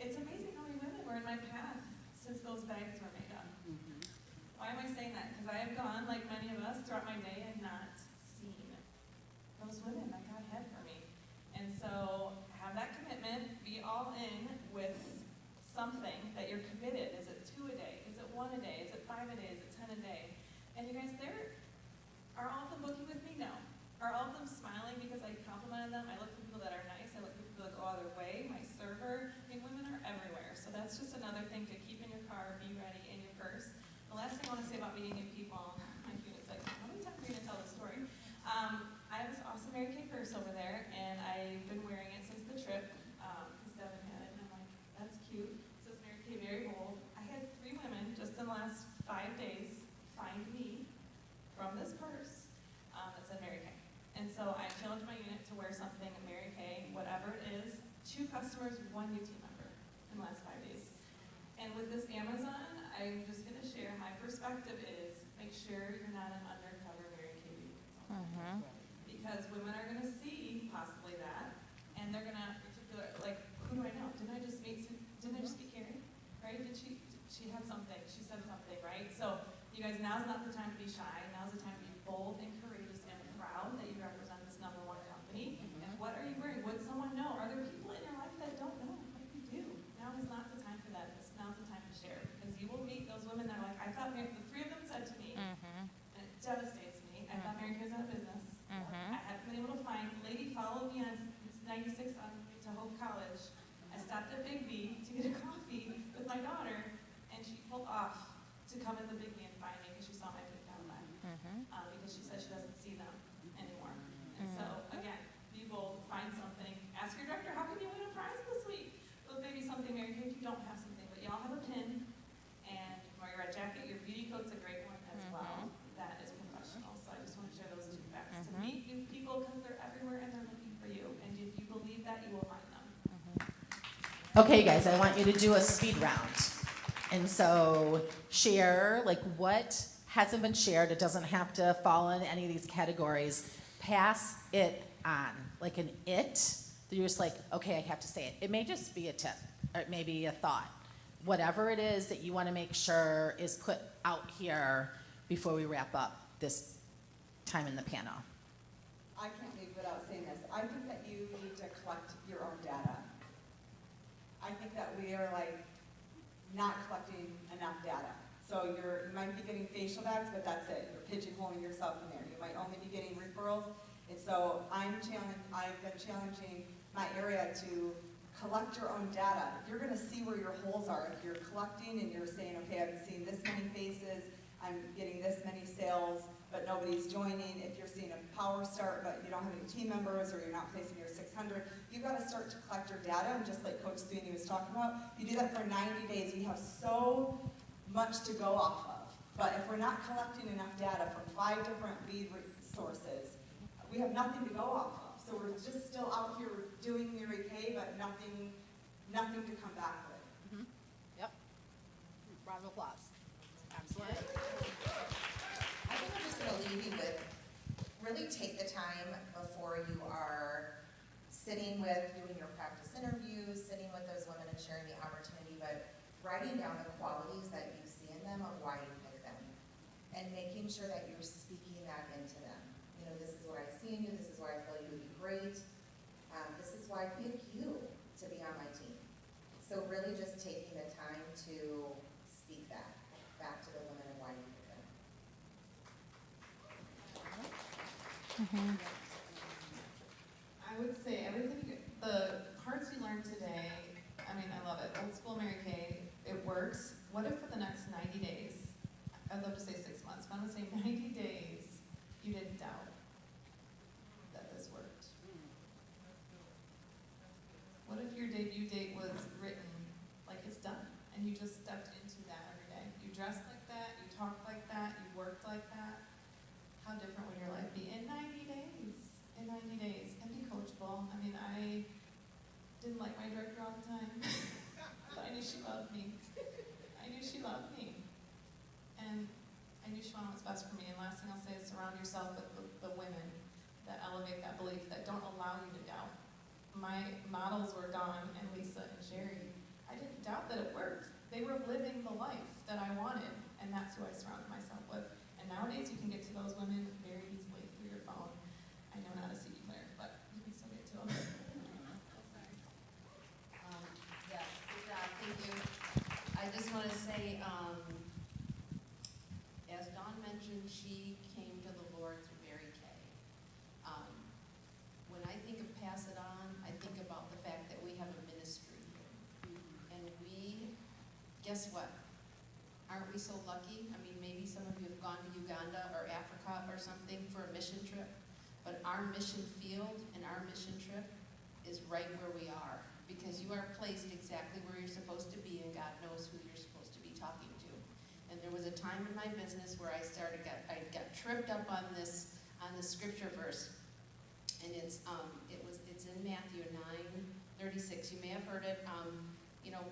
It's amazing how many women were in my path since those bags were made up. Why am I saying that? Because I have gone, like many of us, throughout my day and not seen those women that God had for me. And so have that commitment, be all in with something that you're committed. Is it 2 a day? Is it 1 a day? Is it 5 a day? Is it 10 a day? And you guys, are all of them booking with me? No. Are all of them smiling because I complimented them? I look for people that are nice. I look for people that go out of their way. My server. Women are everywhere. So that's just another thing to keep in your car, be ready in your purse. The last thing I want to say about meeting new people, my unit's like, how many times are you going to tell this story? I have this awesome Mary Kay purse over there, and I've been wearing it since the trip, because Devin had it, and I'm like, that's cute. It says Mary Kay, very bold. I had 3 women just in the last 5 days find me from this purse that said Mary Kay. And so I challenged my unit to wear something Mary Kay, whatever it is. 2 customers, 1 UT member in the last 5 days. And with this Amazon, I'm just going to share my perspective is make sure you're not an undercover Mary Kay beauty consultant. Because women are going to see possibly that, and they're going to particular like, who do I know? Didn't I just meet Carrie? Right? Did she have something? She said something, right? So you guys, now's not the time to be shy. Now's the time to be bold and courageous and proud that you represent this #1 company. And what are you wearing? Would someone know? Are there people in your life that don't know? Like you do. Now is not the time for that. Now's the time to share. Because you will meet those women that are like, I thought the 3 of them said to me, and it devastates me, I thought Mary Kay was out of business. I haven't been able to find. A lady followed me on 96 on to Hope College. I stopped at Big B to get a coffee with my daughter, and she pulled off to come in the Big B and find me because she saw my pink Cadillac. Because she said she doesn't see them anymore. And so, again, be bold, find something. Ask your director, how can you win a prize this week? Well, maybe something, Mary Kay, if you don't have something, but you all have a pin, and or your red jacket, your beauty coat's a great one as well. That is professional. So I just want to share those 2 facts. To meet new people because they're everywhere and they're looking for you. And if you believe that, you will find them. Okay, guys, I want you to do a speed round. And so share, like, what hasn't been shared. It doesn't have to fall in any of these categories. Pass it on. Like an it, that you're just like, okay, I have to say it. It may just be a tip, or it may be a thought. Whatever it is that you want to make sure is put out here before we wrap up this time in the panel. I can't leave without saying this. I think that you need to collect your own data. I think that we are like not collecting enough data. So you might be getting facial bags, but that's it. You're pigeonholing yourself in there. You might only be getting referrals. And so I've been challenging my area to collect your own data. You're gonna see where your holes are. If you're collecting and you're saying, okay, I've seen this many faces, I'm getting this many sales, but nobody's joining. If you're seeing a power start, but you don't have any team members, or you're not placing your 600, you've got to start to collect your data. And just like Coach Sweeney was talking about, you do that for 90 days. We have so much to go off of. But if we're not collecting enough data from 5 different lead sources, we have nothing to go off of. So we're just still out here doing Mary Kay, but nothing to come back with. Yep. Round of applause. Absolutely. I think I'm just going to leave you with, really take the time before you are sitting with, doing your practice interviews, sitting with those women and sharing the opportunity, but writing down the qualities that you see in them of why you pick them, and making sure that you're speaking that into them. You know, this is what I see in you, this is why I feel you would be great, this is why I pick you to be on my team. So really just taking the time to speak that back to the women and why you pick them. I would say everything, the parts you learned today, I mean, I love it. Old school Mary Kay, it works. What if for the next 90 days, I'd love to say 6 months, but I'm gonna say 90 days, you didn't doubt that this worked? What if your debut date was written like it's done, and you just stepped into that every day? You dressed like that, you talked like that, you worked like that. How different would your life be in 90 days? In 90 days, and be coachable. I mean, I didn't like my director all the time, but I knew she loved me. I knew she loved me. And I knew she wanted what's best for me. And last thing I'll say is surround yourself with the women that elevate that belief, that don't allow you to doubt. My models were Dawn and Lisa and Sherry. I didn't doubt that it worked. They were living the life that I wanted, and that's who I surrounded myself with. And nowadays you can get to those women very easily through your phone. I know not a CD player, but you can still get to them. Yes, good job, thank you. I just want to say, as Dawn mentioned, she came to the Lord through Mary Kay. When I think of Pass It On, I think about the fact that we have a ministry here. And guess what? Aren't we so lucky? I mean, maybe some of you have gone to Uganda or Africa or something for a mission trip, but our mission field and our mission trip is right where we are, because you are placed exactly where you're supposed to be, and God knows who you're supposed to be talking to. And there was a time in my business where I got tripped up on this scripture verse, and it's in Matthew 9:36. You may have heard it.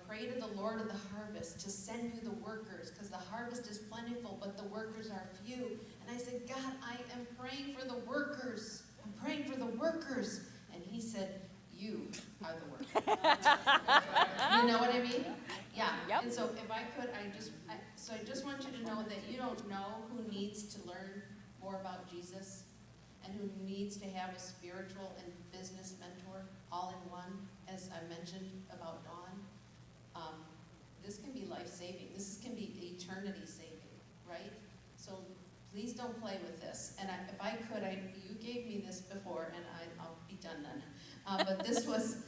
Pray to the Lord of the harvest to send you the workers, because the harvest is plentiful, but the workers are few. And I said, God, I am praying for the workers. I'm praying for the workers. And he said, you are the workers. You know what I mean? Yeah. Yep. And so if I could, I just want you to know that you don't know who needs to learn more about Jesus and who needs to have a spiritual and business mentor all in one, as I mentioned about Dawn. This can be life-saving. This can be eternity-saving, right? So please don't play with this. And if I could, you gave me this before, and I'll be done then. But this was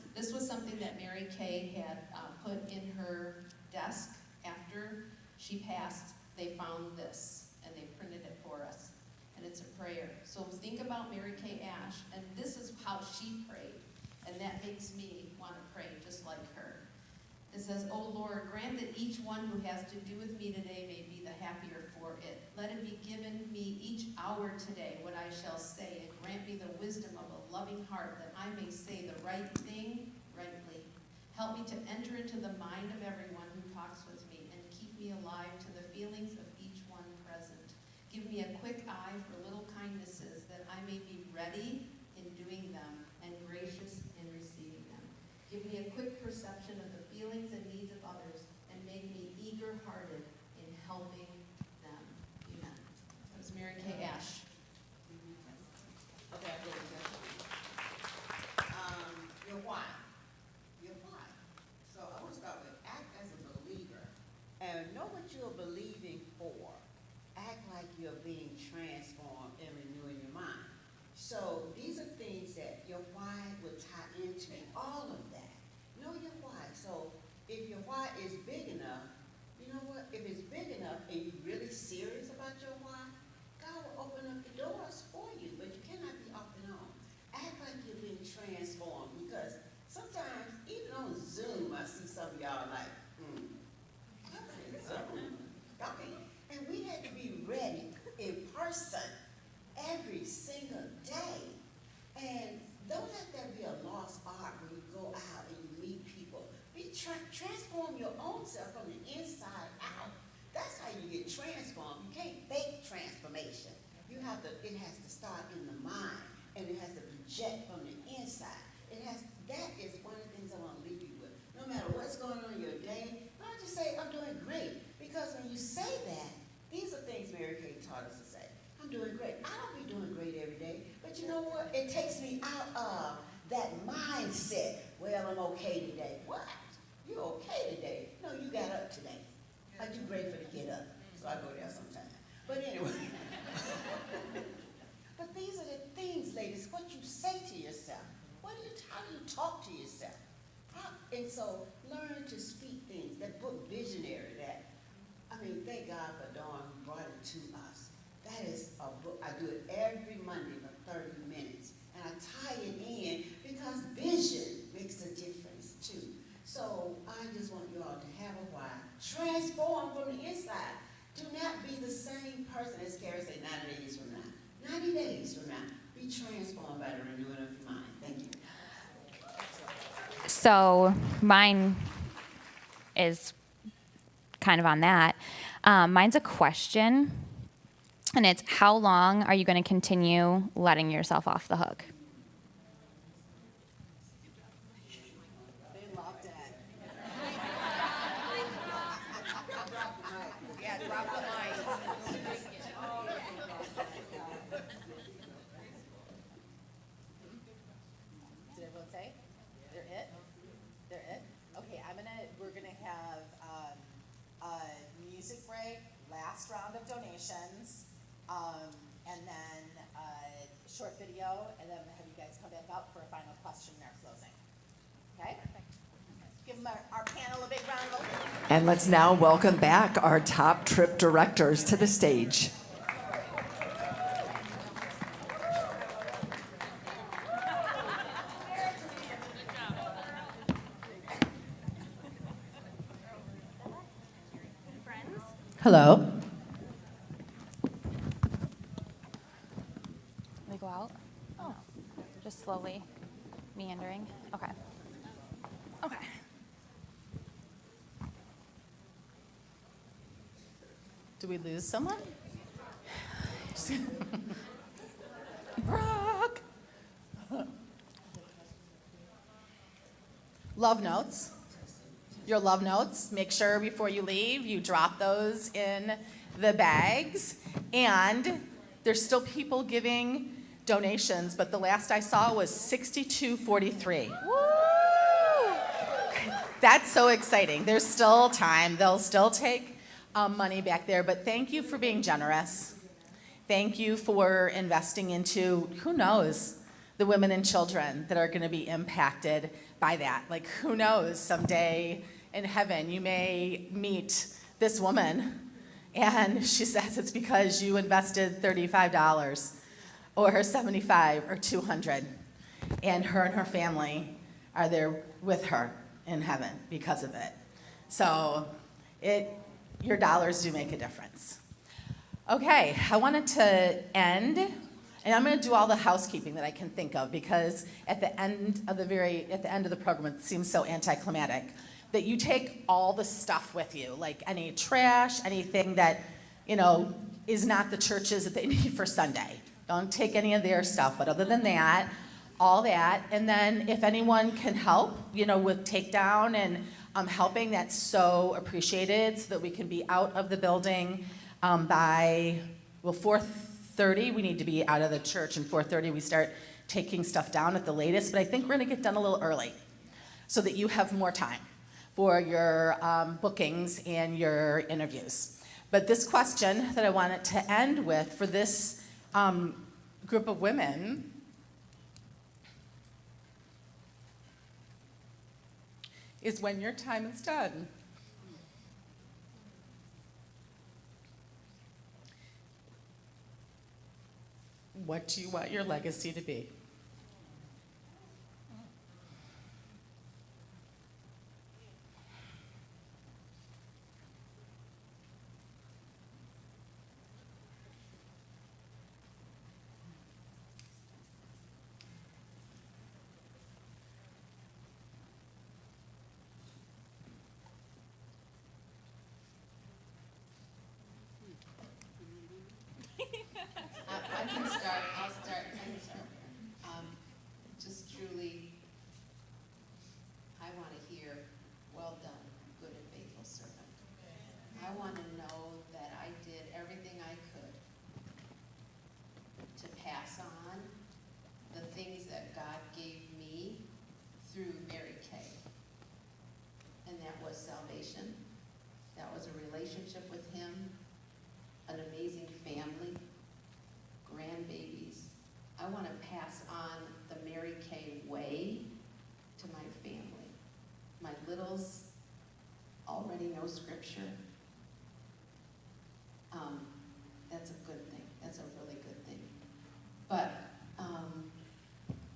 something that Mary Kay had put in her desk after she passed. They found this, and they printed it for us. And it's a prayer. So think about Mary Kay Ash, and this is how she prayed. And that makes me want to pray just like her. It says, "O Lord, grant that each one who has to do with me today may be the happier for it. Let it be given me each hour today what I shall say, and grant me the wisdom of a loving heart, that I may say the right thing rightly. Help me to enter into the mind of everyone who talks with me, and keep me alive to the feelings of each one present. Give me a quick eye for little kindnesses, that I may be ready in doing them, and gracious in receiving them. Give me a quick perception of the feelings and needs of others, and make me eager-hearted in helping them." Amen. if your why is big enough, you know what? If it's big enough and you're really serious about your why, God will open up the doors for you, but you cannot be off and on. Act like you're being transformed, because sometimes, even on Zoom, I see some of y'all like, okay, Zoom, okay. And we had to be ready in person every single day. And don't let that be a lost art when you go out and you meet people. Transform your own self from the inside out. That's how you get transformed. You can't fake transformation. It has to start in the mind, and it has to project from the inside. That is one of the things I want to leave you with. No matter what's going on in your day, don't just say, I'm doing great. Because when you say that, these are things Mary Kay taught us to say. I'm doing great. I don't be doing great every day, but you know what? It takes me out of that mindset. Well, I'm okay today. What? You're okay today? No, you got up today. Are you grateful to get up? So I go there sometime. But anyway. But these are the things, ladies, what you say to yourself. How do you talk to yourself? And so learn to speak things. That book, Visionary, thank God for Dawn who brought it to us. That is a book. I do it every Monday for 30 minutes. And I tie it in because vision makes a difference too. So I just want you all to have a why. Transform from the inside. Do not be the same person, as Carrie said, 90 days from now. 90 days from now. Be transformed by the renewing of your mind. Thank you. So mine is kind of on that. Mine's a question, and it's, how long are you going to continue letting yourself off the hook? They loved it. Yeah, drop the mic. Did everyone say? They're it? They're it? Okay, we're gonna have a music break, last round of donations, and then a short video, and then have you guys come back up for a final question in our closing. Okay? Give them our panel a big round of applause. And let's now welcome back our top trip directors to the stage. Hello. We go out? Oh, just slowly meandering. Okay. Okay. Do we lose someone? Brock. Love notes. Your love notes. Make sure before you leave, you drop those in the bags. And there's still people giving donations, but the last I saw was $62.43. Woo! That's so exciting. There's still time. They'll still take money back there, but thank you for being generous. Thank you for investing into, who knows, the women and children that are going to be impacted by that. Like, who knows, someday in heaven you may meet this woman and she says it's because you invested $35 or $75 or $200, and her family are there with her in heaven because of it. So your dollars do make a difference. Okay, I wanted to end, and I'm going to do all the housekeeping that I can think of, because at the end of the program, it seems so anticlimactic that you take all the stuff with you, like any trash, anything that is not the church's that they need for Sunday. Don't take any of their stuff, but other than that, all that. And then if anyone can help, with takedown and helping, that's so appreciated, so that we can be out of the building by 4:30. We need to be out of the church, and 4:30 we start taking stuff down at the latest. But I think we're going to get done a little early, so that you have more time for your bookings and your interviews. But this question that I wanted to end with for this group of women is when your time is done. What do you want your legacy to be? I can start, I can start. Just truly, I want to hear, well done, good and faithful servant. I want to know that I did everything I could to pass on the things that God gave me through Mary Kay. And that was salvation. That was a relationship with Him, an amazing family, grandbabies. I want to pass on the Mary Kay way to my family. My littles already know scripture. That's a good thing. That's a really good thing. But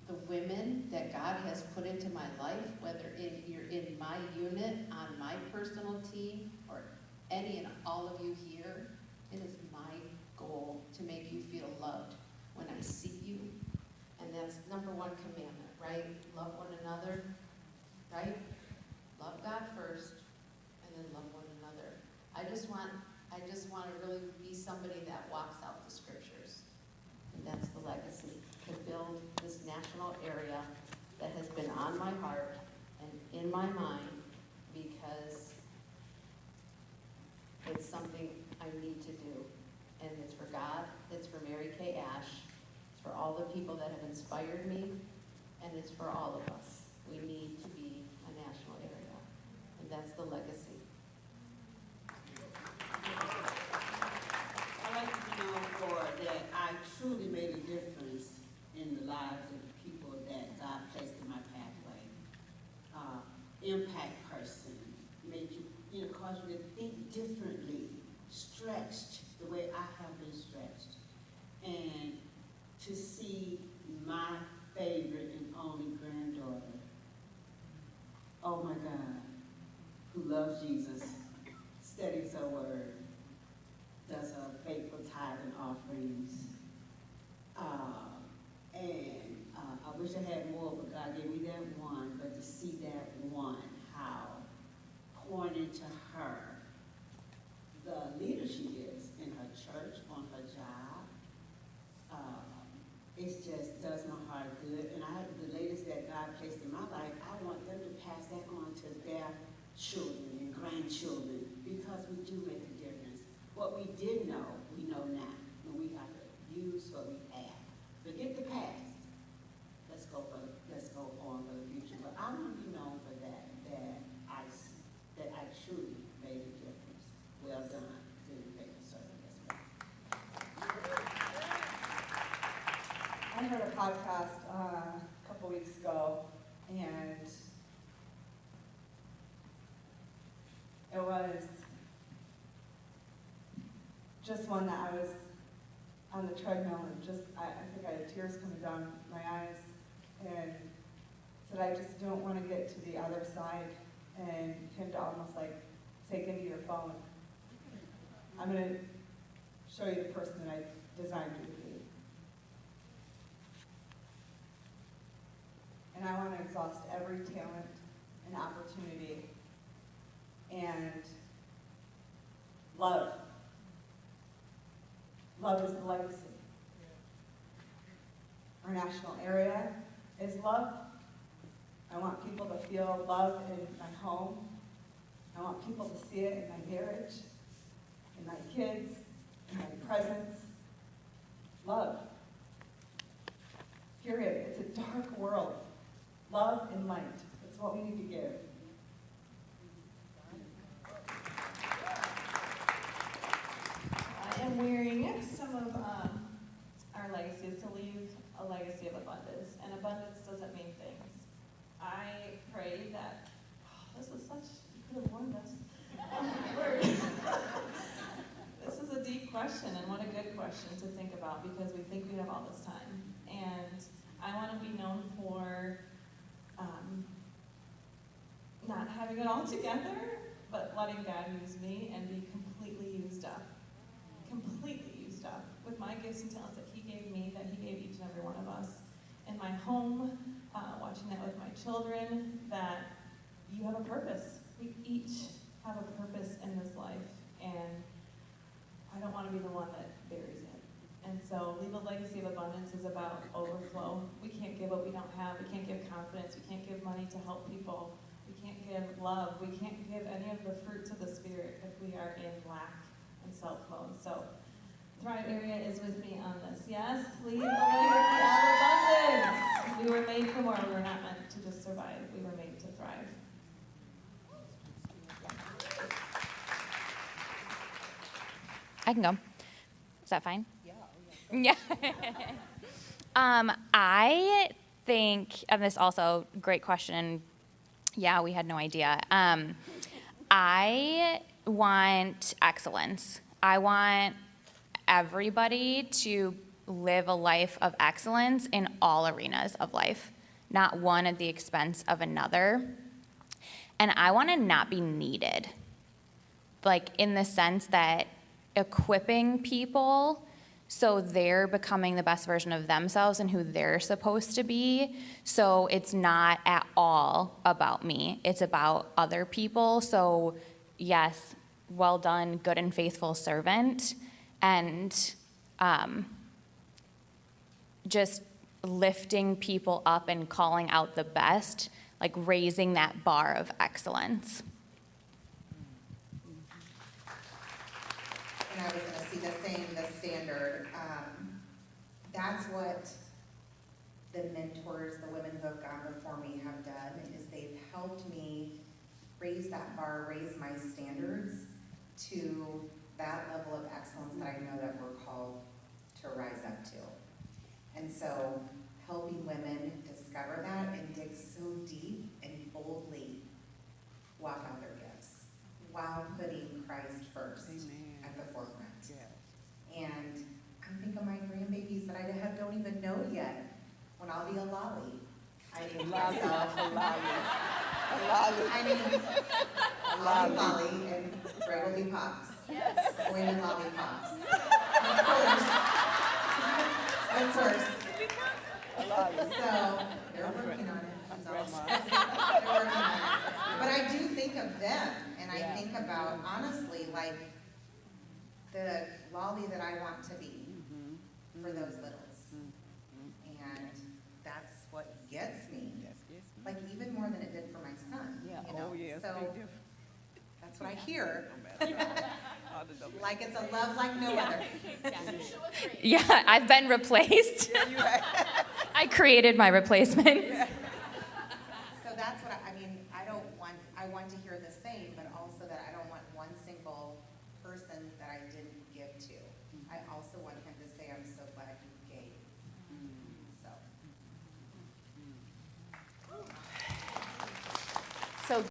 the women that God has put into my life, whether you're in my unit, on my personal team, or any and all of you here, it is my goal to make you feel loved when I see you. And that's number one commandment, right? Love one another, right? Love God first, and then love one another. I just want to really be somebody that walks out the scriptures. And that's the legacy, to build this national area that has been on my heart and in my mind, because it's something I need to do. And it's for God, it's for Mary Kay Ash, it's for all the people that have inspired me, and it's for all of us. We need to be a national area, and that's the legacy. I like to be known for that I truly made a difference in the lives of the people that God placed in my pathway. Impact person, made you, cause you to think differently, stretched the way I have been stretched. And to see my favorite and only granddaughter, oh my God, who loves Jesus, studies her word, does her faithful tithe and offerings. I wish I had more, but God gave me that one, but to see that one, how poured into her, the leader she is in her church, on her job, it just does my heart good. And the ladies that God placed in my life, I want them to pass that on to their children and grandchildren, because we do make a difference. What we did know, we know now. And we have to use what we have. Forget the past. Let's go on for the future. But I want to be known for that I truly made a difference. Well done, good and faithful servant. I heard a podcast a couple weeks ago, and it was just one that I was on the treadmill and I think I had tears coming down my eyes, and said I just don't want to get to the other side, and him to almost like say, give me your phone. I'm going to show you the person that I designed you to be. And I want to exhaust every talent and opportunity and love. Love is the legacy. Our national area is love. I want people to feel love in my home. I want people to see it in my marriage, in my kids, in my presence. Love. Period. It's a dark world. Love and light. That's what we need to give. I am wearing some of our legacies to leave a legacy of abundance. And abundance doesn't mean things. I pray that, this to think about because we think we have all this time. And I want to be known for not having it all together, but letting God use me and be completely used up with my gifts and talents that He gave me, that He gave each and every one of us. In my home, watching that with my children, that you have a purpose. We each have a purpose in this life, and I don't want to be the one that buries it. And so Leave a Legacy of Abundance is about overflow. We can't give what we don't have. We can't give confidence. We can't give money to help people. We can't give love. We can't give any of the fruits of the Spirit if we are in lack and self-mode. So Thrive Area is with me on this. Yes, Leave a Legacy of Abundance. We were made for more. We were not meant to just survive. We were made to thrive. I can go. Is that fine? Yeah. I think, and this also, great question. Yeah, we had no idea. I want excellence. I want everybody to live a life of excellence in all arenas of life, not one at the expense of another. And I want to not be needed, like in the sense that equipping people so they're becoming the best version of themselves and who they're supposed to be. So it's not at all about me. It's about other people. So yes, well done, good and faithful servant. And just lifting people up and calling out the best, like raising that bar of excellence. And I was going to see the same, the standard. That's what the mentors, the women who have gone before me have done, is they've helped me raise that bar, raise my standards to that level of excellence that I know that we're called to rise up to. And so helping women discover that and dig so deep and boldly walk out their gifts while putting Christ first. Amen. At the forefront. Yeah. And I think of my grandbabies that I don't even know yet. When I'll be a lolly, I name myself a lolly. I mean, I'll be Lolly and Greg will be Pops. Yes. Women lollipops. Of course. So they're working on it. That's awesome. They're working on it. But I do think of them, and I think about, honestly, like the lolly that I want to be for those littles. And that's what gets me. Like even more than it did for my son. Yeah. You know? Oh, yeah. So that's what I hear. Like it's a love like no other. Yeah, I've been replaced. I created my replacement.